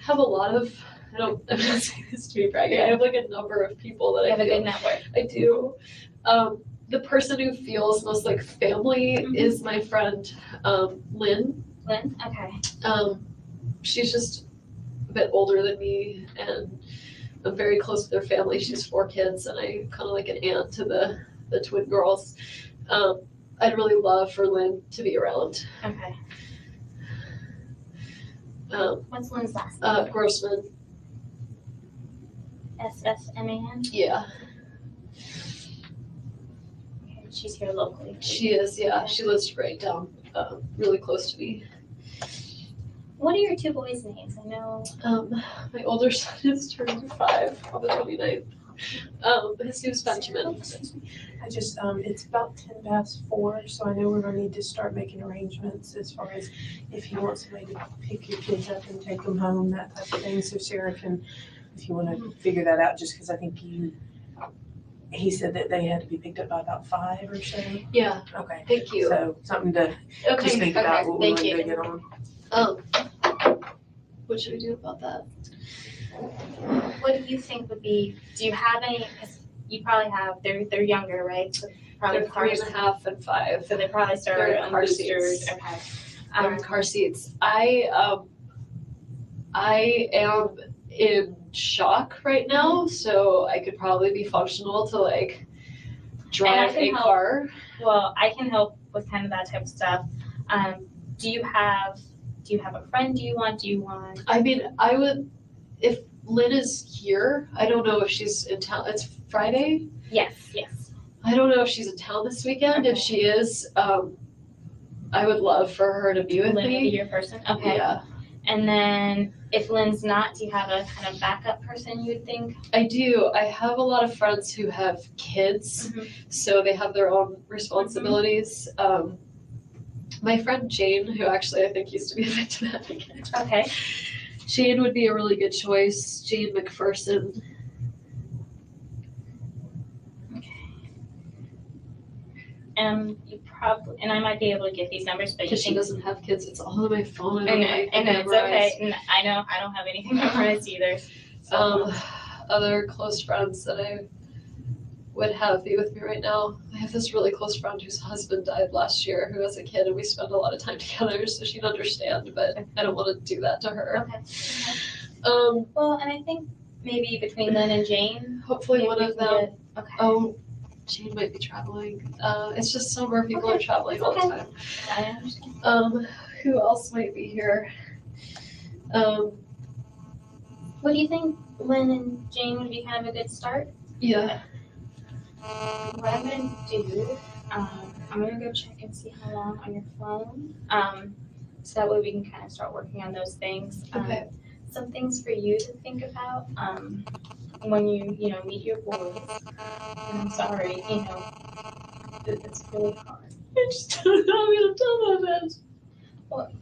have a lot of, I'm not saying this to be bragging, I have like a number of people that You I have a feel good network. I do. The person who feels most like family is my friend, Lynn. Lynn? Okay. She's just a bit older than me and I'm very close with her family. She has 4 kids and I'm kind of like an aunt to the twin girls. I'd really love for Lynn to be around. Okay. What's Lynn's last name? Grossman, SSMAN? yeah, Okay, she's here locally. she is, yeah, she lives right down, really close to me. What are your 2 boys' names? I know. My older son is turning 5 on the 29th. His name's Benjamin. I just, it's about 4:10, so I know we're gonna need to start making arrangements as far as if he wants somebody to pick your kids up and take them home, that type of thing, so Sarah can, if you wanna figure that out, just because I think he said that they had to be picked up by about 5 or so. Yeah, Okay, thank you. so something to Okay, just think about what we thank want you. to get on. what should we do about that? What do you think would be, do you have any, because you probably have, they're younger, right? So probably They're cars, 3.5 and 5. so they probably They're started in car unboosted, seats. okay. They're in car seats. I am in shock right now, so I could probably be functional to like drive can a help. car. Well, I can help with kind of that type of stuff. Do you have a friend do you want? I mean, I would, if Lynn is here, I don't know if she's in town. It's Friday. Yes. I don't know if she's in town this weekend. If she is, I would love for her to be with Lynn would be me. your person, okay. Yeah, And then if Lynn's not, do you have a kind of backup person you would think? I do. I have a lot of friends who have kids, so they have their own responsibilities. My friend Jane, who actually I think used to be a victim advocate. Okay. Jane would be a really good choice. Jane McPherson. You probably, and I might be able to get these numbers, but you Because she think, doesn't have kids, it's all on my phone. and I it's okay, and I know, I don't have anything memorized either. Other close friends that I would have be with me right now. I have this really close friend whose husband died last year, who has a kid, and we spend a lot of time together, so she'd understand, but I don't want to do that to her. Okay. Well, and I think maybe between Lynn and Jane. Hopefully one of them. Okay. Oh, Jane might be traveling. It's just summer, people are traveling all the time. I understand. Who else might be here? What do you think Lynn and Jane would be kind of a good start? Yeah. What I'm gonna do, I'm gonna go check and see how long on your phone. So that way we can kind of start working on those things. Okay. Some things for you to think about, when you meet your boys. And I'm sorry, it's really hard. I just don't know how to tell them that. Well,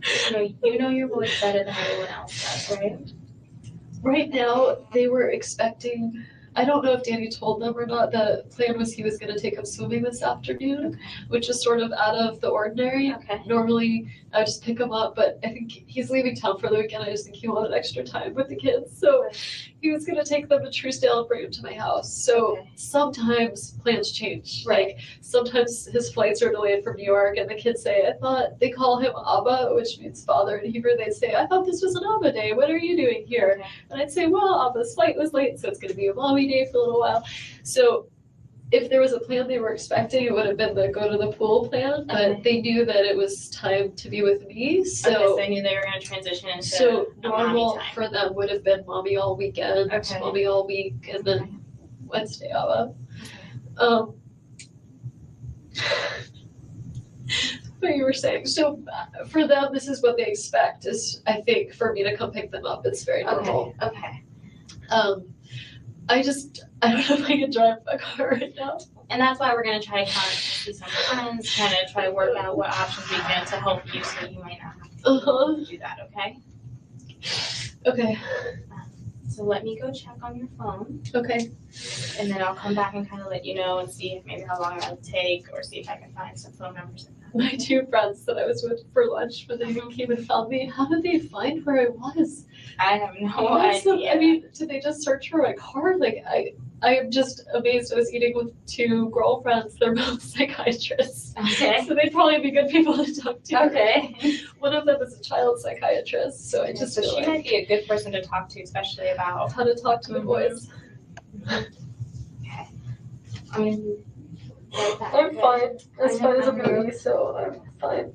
you know your boys better than anyone else does, right? Right now, they were expecting, I don't know if Danny told them or not, the plan was he was gonna take them swimming this afternoon, which is sort of out of the ordinary. Okay. Normally, I would just pick him up, but I think he's leaving town for the weekend. I just think he wanted extra time with the kids. So he was gonna take them to Truesdale and bring them to my house. So Okay. sometimes plans change. Right. Like sometimes his flights are delayed from New York and the kids say, I thought, they call him Abba, which means father in Hebrew. They say, I thought this was an Abba day. What are you doing here? Okay. And I'd say, well, Abba's flight was late, so it's gonna be a mommy day for a little while. So if there was a plan they were expecting, it would have been the go to the pool plan, but Okay. they knew that it was time to be with me, Okay, so they knew they were gonna transition into so a mommy normal time. for them would have been mommy all weekend, Okay. mommy all week, and then Wednesday Abba. What you were saying, so for them, this is what they expect, is I think for me to come pick them up, it's very normal. Okay. I don't know if I can drive a car right now. And that's why we're gonna try to see some friends, kind of try to work out what options we can to help you, so you might not have to do that, okay? Okay, So let me go check on your phone, okay. and then I'll come back and kind of let you know and see if maybe how long it'll take, or see if I can find some phone numbers. My two friends that I was with for lunch, when they came and found me, how did they find where I was? I have no What's idea. I mean, did they just search for my car? Like, I am just amazed. I was eating with two girlfriends. They're both psychiatrists. Okay. So they'd probably be good people to talk to. Okay. One of them is a child psychiatrist, so I just So feel she like might be a good person to talk to, especially about. how to talk to the boys. Okay. I'm gonna be right back. I'm fine, as I fine know, as a I know. baby, so I'm fine.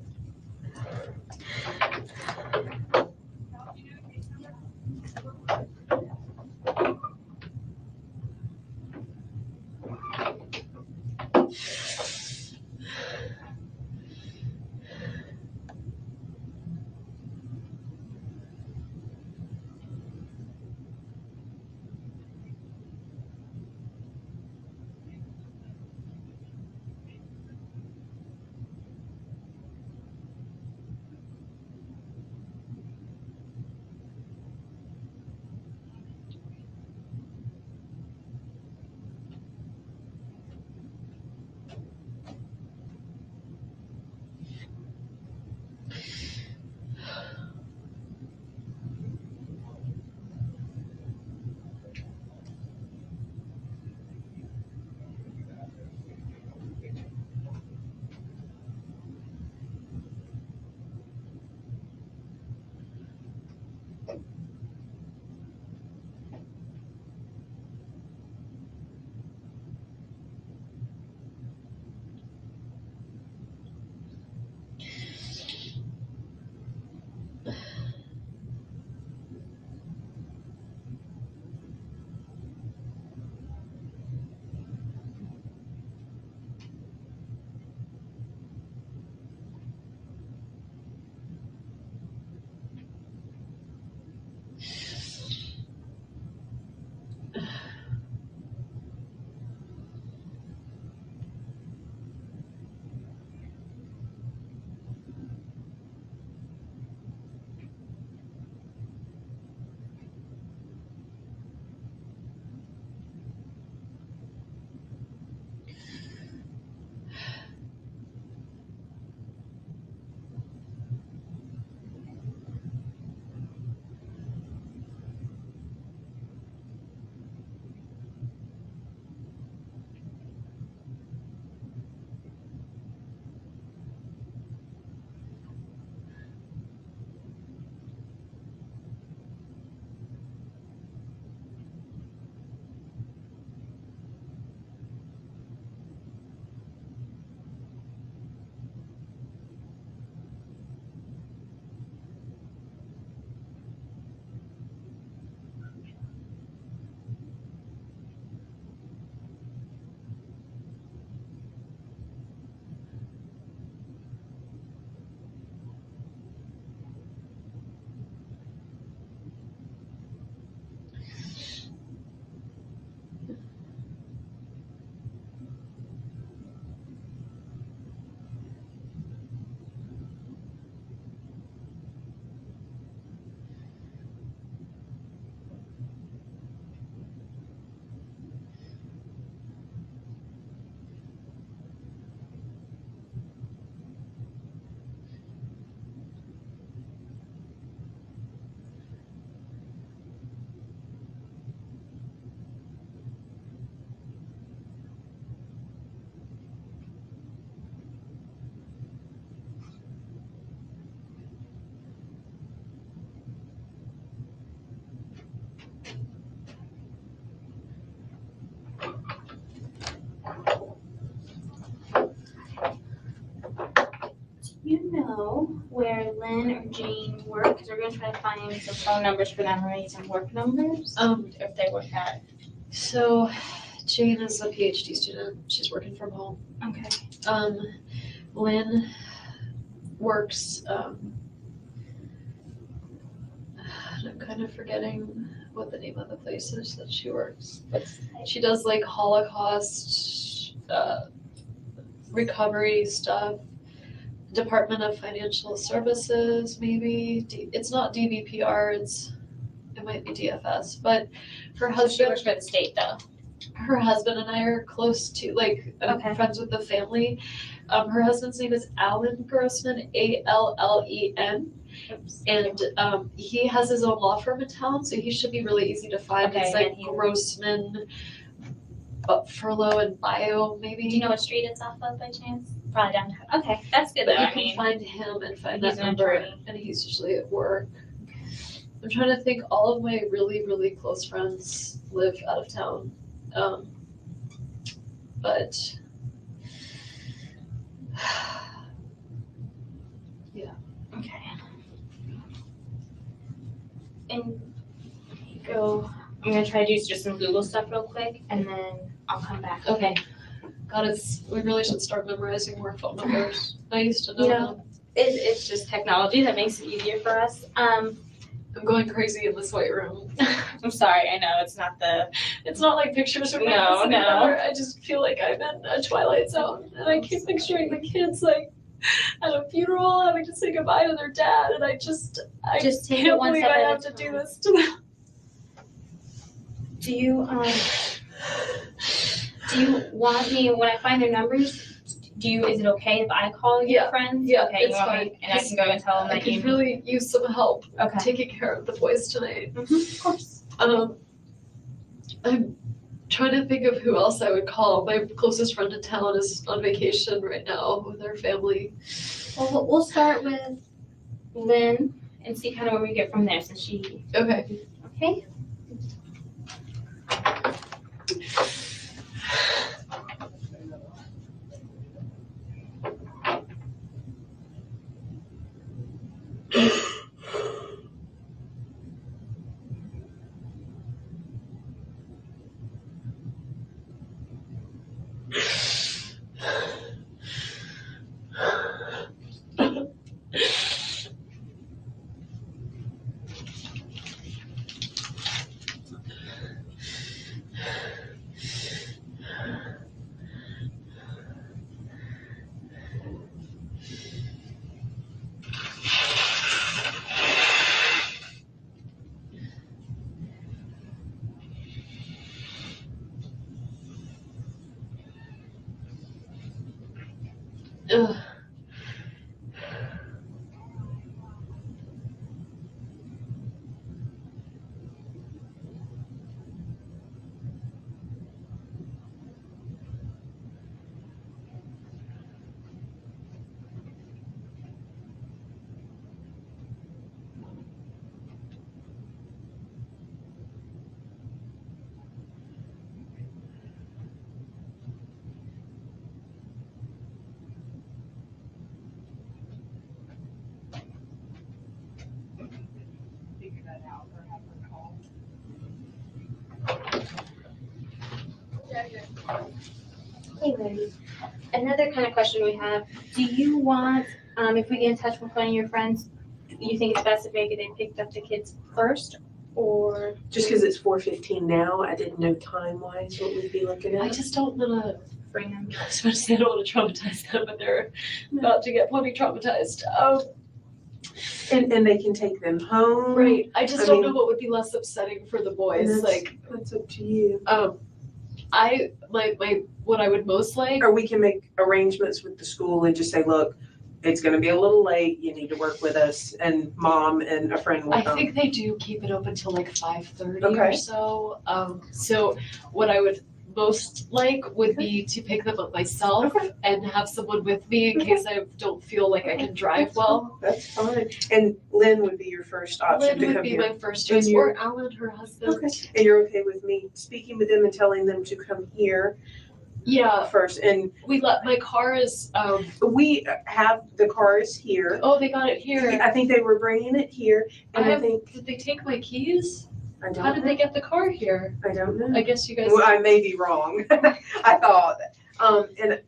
you know where Lynn or Jane work? Because we're gonna try to find some phone numbers for them, or maybe some work numbers. If they work at. So Jane is a PhD student. She's working from home. Okay. Lynn works, I'm kind of forgetting what the name of the place is that she works. She does like Holocaust, recovery stuff, Department of Financial Services, maybe. It's not DVPR, it might be DFS, but her She husband, works for the state though. her husband and I are close to, like, Okay. friends with the family. Her husband's name is Alan Grossman, Allen. Oops. And he has his own law firm in town, so he should be really easy to find. Okay, It's like and he- Grossman, but Furlow and Bio, maybe. Do you know what street it's off of by chance? Probably downtown. Okay, that's good But though. you I can mean, find him and find he's that an number, attorney. and he's usually at work. I'm trying to think, all of my really, really close friends live out of town. But okay. And go. I'm gonna try to do just some Google stuff real quick, and then I'll come back. okay. God, we really should start memorizing more phone numbers. I used to know You know, them. It's just technology that makes it easier for us. I'm going crazy in this white room. I'm sorry. I know it's not the. It's not like pictures of No, parents no. anymore. I just feel like I'm in a Twilight Zone, and I keep picturing the kids like at a funeral having to say goodbye to their dad, and I Just take it can't one believe step I at a have to do time. this to them. Do you want me when I find their numbers? Is it okay if I call your Yeah, friends? yeah, Okay, it's you want me, fine. and I can go and tell them I that you. could really use some help Okay. taking care of the boys tonight. Of course. I'm trying to think of who else I would call. My closest friend in town is on vacation right now with her family. Well, we'll start with Lynn and see kind of where we get from there, since she. Okay. Okay. Ugh. Hey, Wendy. Another kind of question we have, do you want, if we get in touch with one of your friends, you think it's best if maybe they picked up the kids first, or? Just because it's 4:15 now, I didn't know time-wise what we'd be looking I at. just don't wanna, Bring them. I was about to say I don't wanna traumatize them, but they're about to get plenty traumatized. And they can take them home. Right, I just I don't know mean- what would be less upsetting for the boys, That's- like, That's up to you. what I would most like, Or we can make arrangements with the school and just say, look, it's gonna be a little late, you need to work with us, and mom and a friend will I come. think they do keep it open till like 5:30 or Okay. so. So what I would most like would be to pick them up myself Okay. and have someone with me in case I don't feel like I can drive well. That's fine. And Lynn would be your first option Lynn to would come be here. my first And choice, you're- or Alan, her husband. Okay. And you're okay with me speaking with them and telling them to come here Yeah, first. And my car is, we have, the cars here. oh, they got it here. I think they were bringing it here, and I think, Did they take my keys? I don't know. How did they get the car here? I don't know. I guess you guys. Well, I may be wrong. I thought,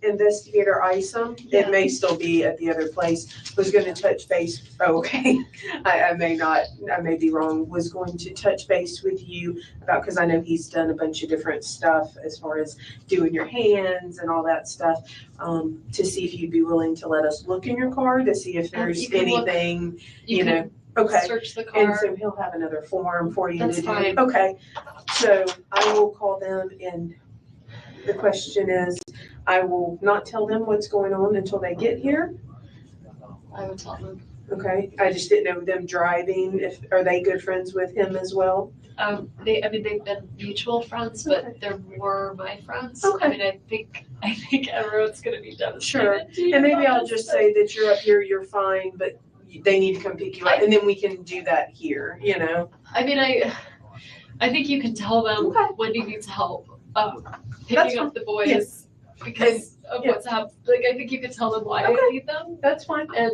Investigator Isom, it may still be at the other place, was gonna touch base, okay. I may be wrong, was going to touch base with you about, cause I know he's done a bunch of different stuff as far as doing your hands and all that stuff, to see if you'd be willing to let us look in your car to see if there's You can look. anything, You you can know, okay. search the And car. so he'll have another form for you to That's do. fine. Okay, so I will call them, and the question is, I will not tell them what's going on until they get here, I would tell them. okay? I just didn't know them driving, are they good friends with him as well? They've been mutual friends, but Okay. they're more my friends. Okay. I mean, I think everyone's gonna be devastated. Sure. And maybe I'll just say that you're up here, you're fine, but they need to come pick you up, and then we can do that here, you know? I mean, I think you can tell them Okay. Wendy needs help, That's picking up the boys because of Yeah. what's happened. Like, I think you can tell them why Okay. I need them, That's fine. and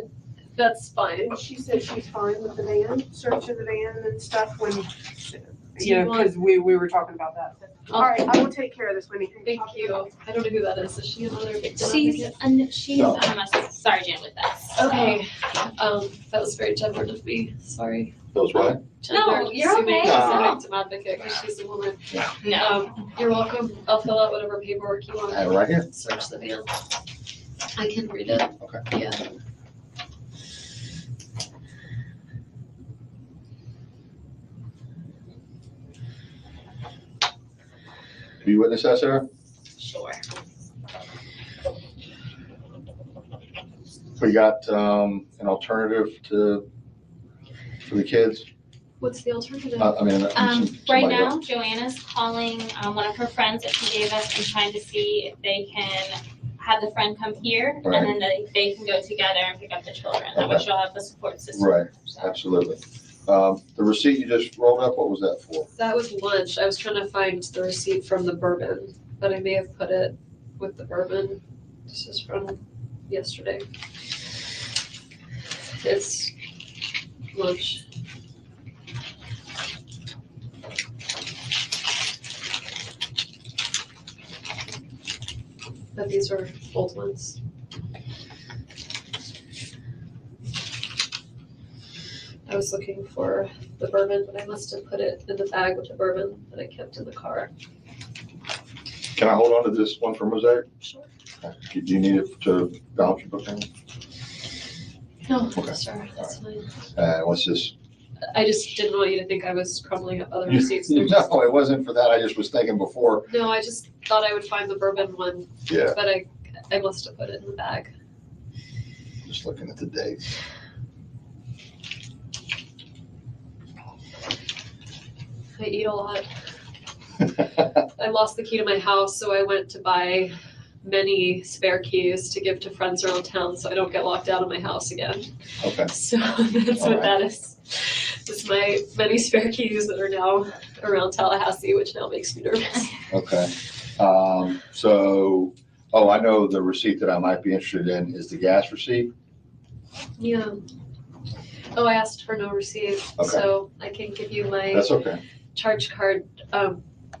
that's fine. She said she's fine with the van, search of the van and stuff when, Do you want- because we were talking about that. All right, I will take care of this, Wendy. Thank you. I don't know who that is. Is she another victim She's, advocate? she's No. a sergeant with us. Okay, that was very gendered of me. Sorry. Those what? No, Gendered, you're assuming okay. she's a No. victim advocate because she's a woman. No. You're welcome. I'll fill out whatever paperwork you want. I have it right here. Search the van. I can read it. Okay. Yeah. Have you witnessed that, Sarah? Sure. We got, an alternative for the kids? What's the alternative? I mean, Right somebody now, else. Joanna's calling one of her friends that she gave us and trying to see if they can have the friend come here Right. and then they can go together and pick up the children. That way Okay. she'll have the support system. Right, So, absolutely. The receipt you just rolled up, what was that for? That was lunch. I was trying to find the receipt from the bourbon, but I may have put it with the bourbon. This is from yesterday. It's lunch. But these are old ones. I was looking for the bourbon, but I must have put it in the bag with the bourbon that I kept in the car. Can I hold on to this one for Mosaic? Sure. Do you need it to balance your booking? No, Okay. sure, that's fine. What's this? I just didn't want you to think I was crumbling up other receipts. They're just- No, it wasn't for that. I just was thinking before. No, I just thought I would find the bourbon one, Yeah, but I must have put it in the bag. just looking at the dates. I eat a lot. I lost the key to my house, so I went to buy many spare keys to give to friends around town so I don't get locked out of my house again. Okay, So that's what that is. It's my many spare keys that are now around Tallahassee, which now makes me nervous. okay. I know the receipt that I might be interested in is the gas receipt. Yeah. Oh, I asked for no receipt, Okay. so I can give you my That's okay. charge card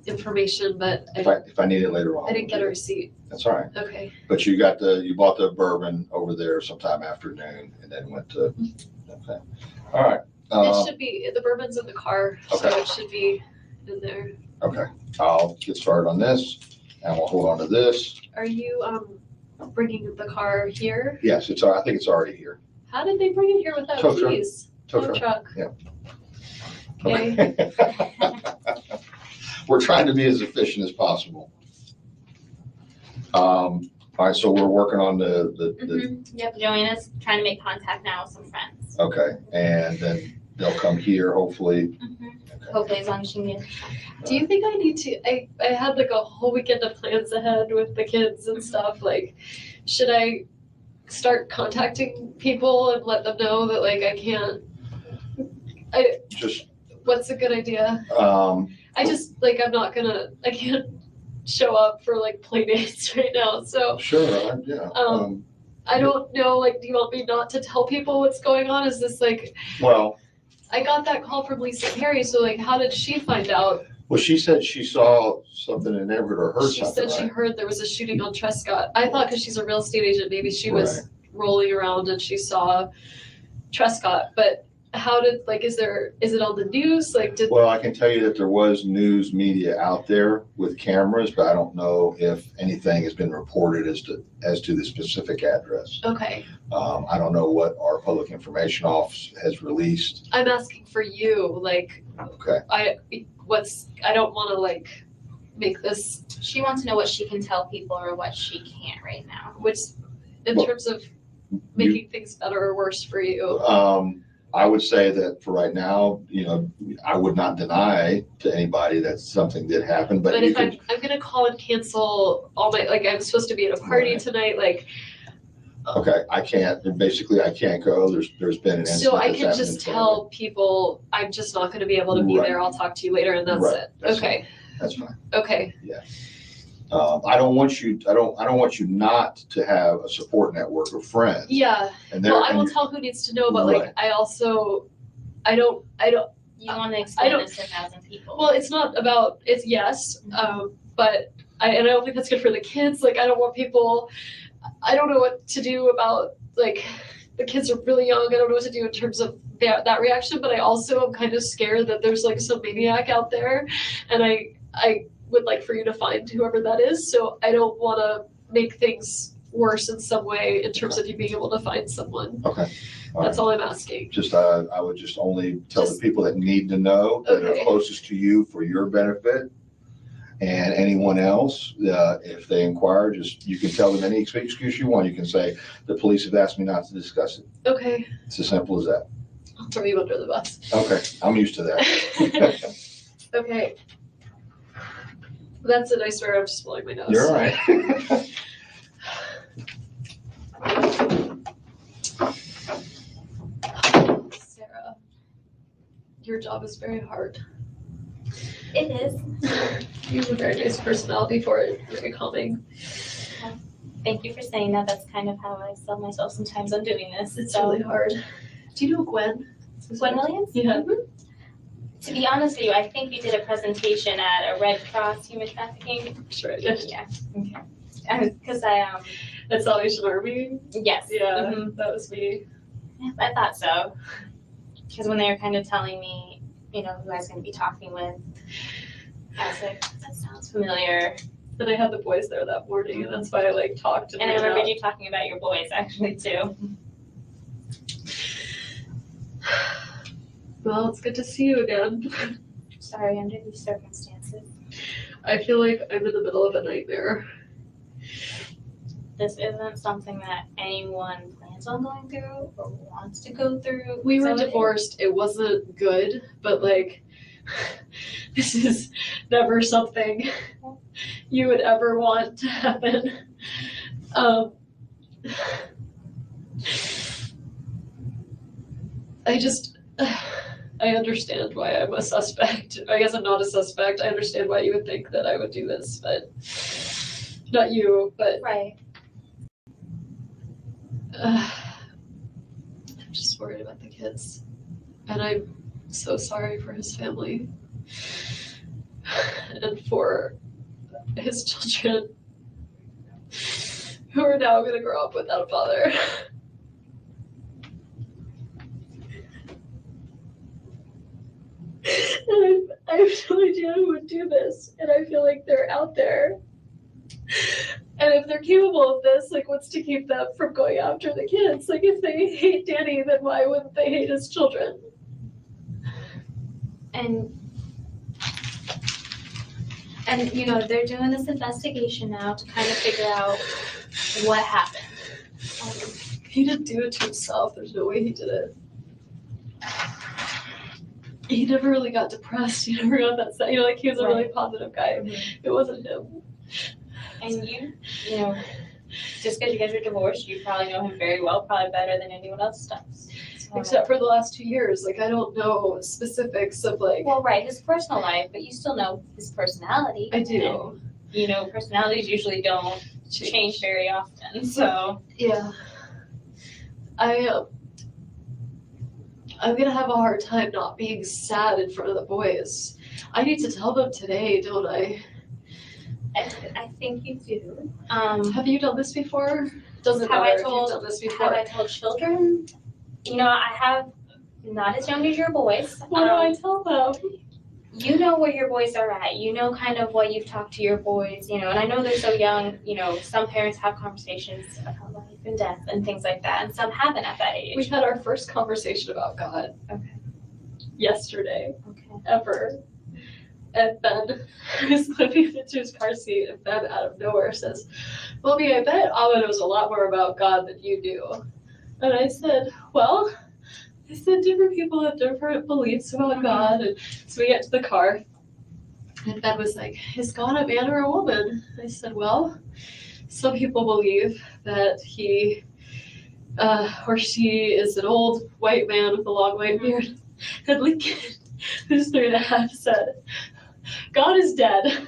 information, but If I need it later on. I didn't get a receipt. That's all right. Okay. But you bought the bourbon over there sometime afternoon and then went to, okay. All right. It should be, the bourbon's in the car, so Okay. it should be in there. Okay, I'll get started on this and we'll hold on to this. Are you bringing the car here? Yes, I think it's already here. How did they bring it here without Tow truck. keys? Tow Tow truck. truck. Okay. We're trying to be as efficient as possible. All right, so we're working on the, Yep, Joanna's trying to make contact now with some friends. okay, and then they'll come here hopefully. Okay. Hopefully as long as she can get. Do you think I need to, I had like a whole weekend of plans ahead with the kids and stuff, like, should I start contacting people and let them know that like I can't, Just, what's a good idea? I just, like, I can't show up for like play dates right now. So Sure, yeah. I don't know, like, do you want me not to tell people what's going on? Is this like, Well, I got that call from Lisa Carey, so like, how did she find out? she said she saw something in Everett or heard She something, said she right? heard there was a shooting on Trescott. I thought because she's a real estate agent, maybe she was rolling around and she saw Trescott, but how did, like, is it on the news? Like, Well, I can tell you that there was news media out there with cameras, but I don't know if anything has been reported as to the specific address. okay. I don't know what our public information office has released. I'm asking for you, like, Okay. I don't wanna like make this, She wants to know what she can tell people or what she can't right now. which, in Well, terms of making things better or worse for you. I would say that for right now, I would not deny to anybody that something did happen, but But you if could, I'm gonna call and cancel all my, like, I'm supposed to be at a party Right. tonight, like, okay, I can't go. There's been an incident. so I that's can happened just in tell people, I'm just not gonna be able to be Right. there, I'll talk to you later, and that's Right. it. That's Okay, That's fine. okay, I don't want you not to have a support network of friends. yeah, And well, I will and- tell who needs to know, but like, Right. I also, I don't, You want to explain don't- this to 1,000 people. well, it's not about, it's yes, but I don't think that's good for the kids, like, I don't want people, I don't know what to do about, like, the kids are really young, I don't know what to do in terms of that reaction, but I also am kind of scared that there's like some maniac out there, and I would like for you to find whoever that is, so I don't wanna make things worse in some way in terms of you being able to find someone. Okay. All That's all I'm asking. Just, I would just only tell the Just- people that need to know, that Okay. are closest to you for your benefit. And anyone else, if they inquire, you can tell them any excuse you want. You can say, the police have asked me not to discuss it. Okay, It's as simple as that. I'll throw you under the bus. Okay, I'm used to that. Okay. That's it, I swear, I'm just blowing my nose. You're all right. Sarah, your job is very hard. It is. You have a very nice personality for it, very calming. Thank you for saying that. That's kind of how I sell myself sometimes on doing this. It's So, really hard. Do you know Gwen? Gwen Williams? Yeah. To be honest with you, I think you did a presentation at a Red Cross human trafficking. Sure, yeah. Yeah. Okay. Because I At Salvation Army? yes. Yeah, Mhm. that was me. Yeah, I thought so. Because when they were kind of telling me, who I was going to be talking with, I was like, that sounds familiar. And I had the boys there that morning, and that's why I like talked and And I ran remembered out. you talking about your boys actually too. Well, it's good to see you again. Sorry, under these circumstances. I feel like I'm in the middle of a nightmare. This isn't something that anyone plans on going through or wants to go through. We were So it- divorced, it wasn't good, but like, this is never something you would ever want to happen. I understand why I'm a suspect. I guess I'm not a suspect. I understand why you would think that I would do this, but not you, but Right. I'm just worried about the kids. And I'm so sorry for his family and for his children who are now going to grow up without a father. And I have no idea who would do this, and I feel like they're out there. And if they're capable of this, like, what's to keep them from going after the kids? Like, if they hate Danny, then why wouldn't they hate his children? And they're doing this investigation now to kind of figure out what happened. He didn't do it to himself. There's no way he did it. He never really got depressed. He never got that sad. Like, he was a really positive guy. It wasn't him. And just because you guys are divorced, you probably know him very well, probably better than anyone else does. So- Except for the last 2 years. Like, I don't know specifics of, like, well, right, his personal life, but you still know his personality. I do. personalities usually don't change very often. So Yeah. I'm gonna have a hard time not being sad in front of the boys. I need to tell them today, don't I? I think you do. Have you done this before? Doesn't Have I matter if told- you've done this Have before. I told children? I have not as young as your boys. What do I tell them? You know where your boys are at. You know kind of what you've talked to your boys, and I know they're so young, some parents have conversations about life and death and things like that, and some haven't at that age. We had our first conversation about God Okay. yesterday, Okay. ever. And Ben is flipping into his car seat, and Ben out of nowhere says, Mommy, I bet Abba knows a lot more about God than you do. And I said, well, different people have different beliefs about God. And so we get to the car, and Ben was like, is God a man or a woman? I said, well, some people believe that he or she is an old white man with a long white beard. And Lincoln, who's 3.5, said, God is dead.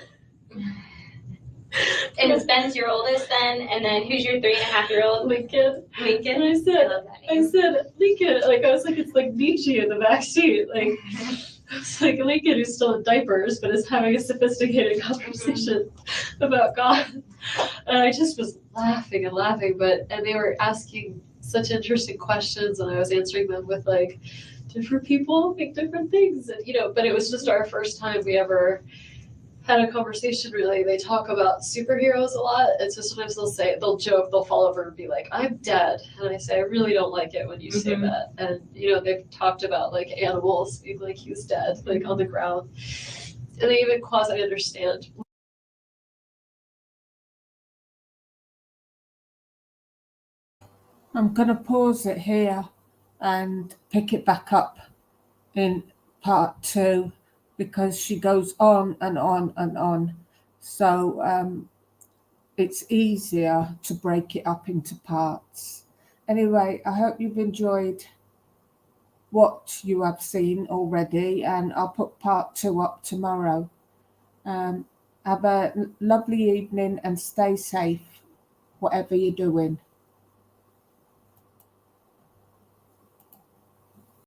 And is Ben's your oldest then? And then who's your 3.5-year-old? Lincoln. Lincoln? And I I said, love that name. Lincoln, I was like, it's like Nietzsche in the back seat. It's like Lincoln, who's still in diapers, but is having a sophisticated conversation about God. And I just was laughing and laughing, and they were asking such interesting questions, and I was answering them with different people think different things, and but it was just our first time we ever had a conversation. Really, they talk about superheroes a lot, and so sometimes they'll joke, they'll fall over and be like, I'm dead, and I say, I really don't like it when you say that. And they've talked about animals being like, he's dead, on the ground, and they even quasi understand. I'm going to pause it here and pick it back up in part 2 because she goes on and on and on. So it's easier to break it up into parts. Anyway, I hope you've enjoyed what you have seen already, and I'll put part 2 up tomorrow. Have a lovely evening and stay safe, whatever you're doing.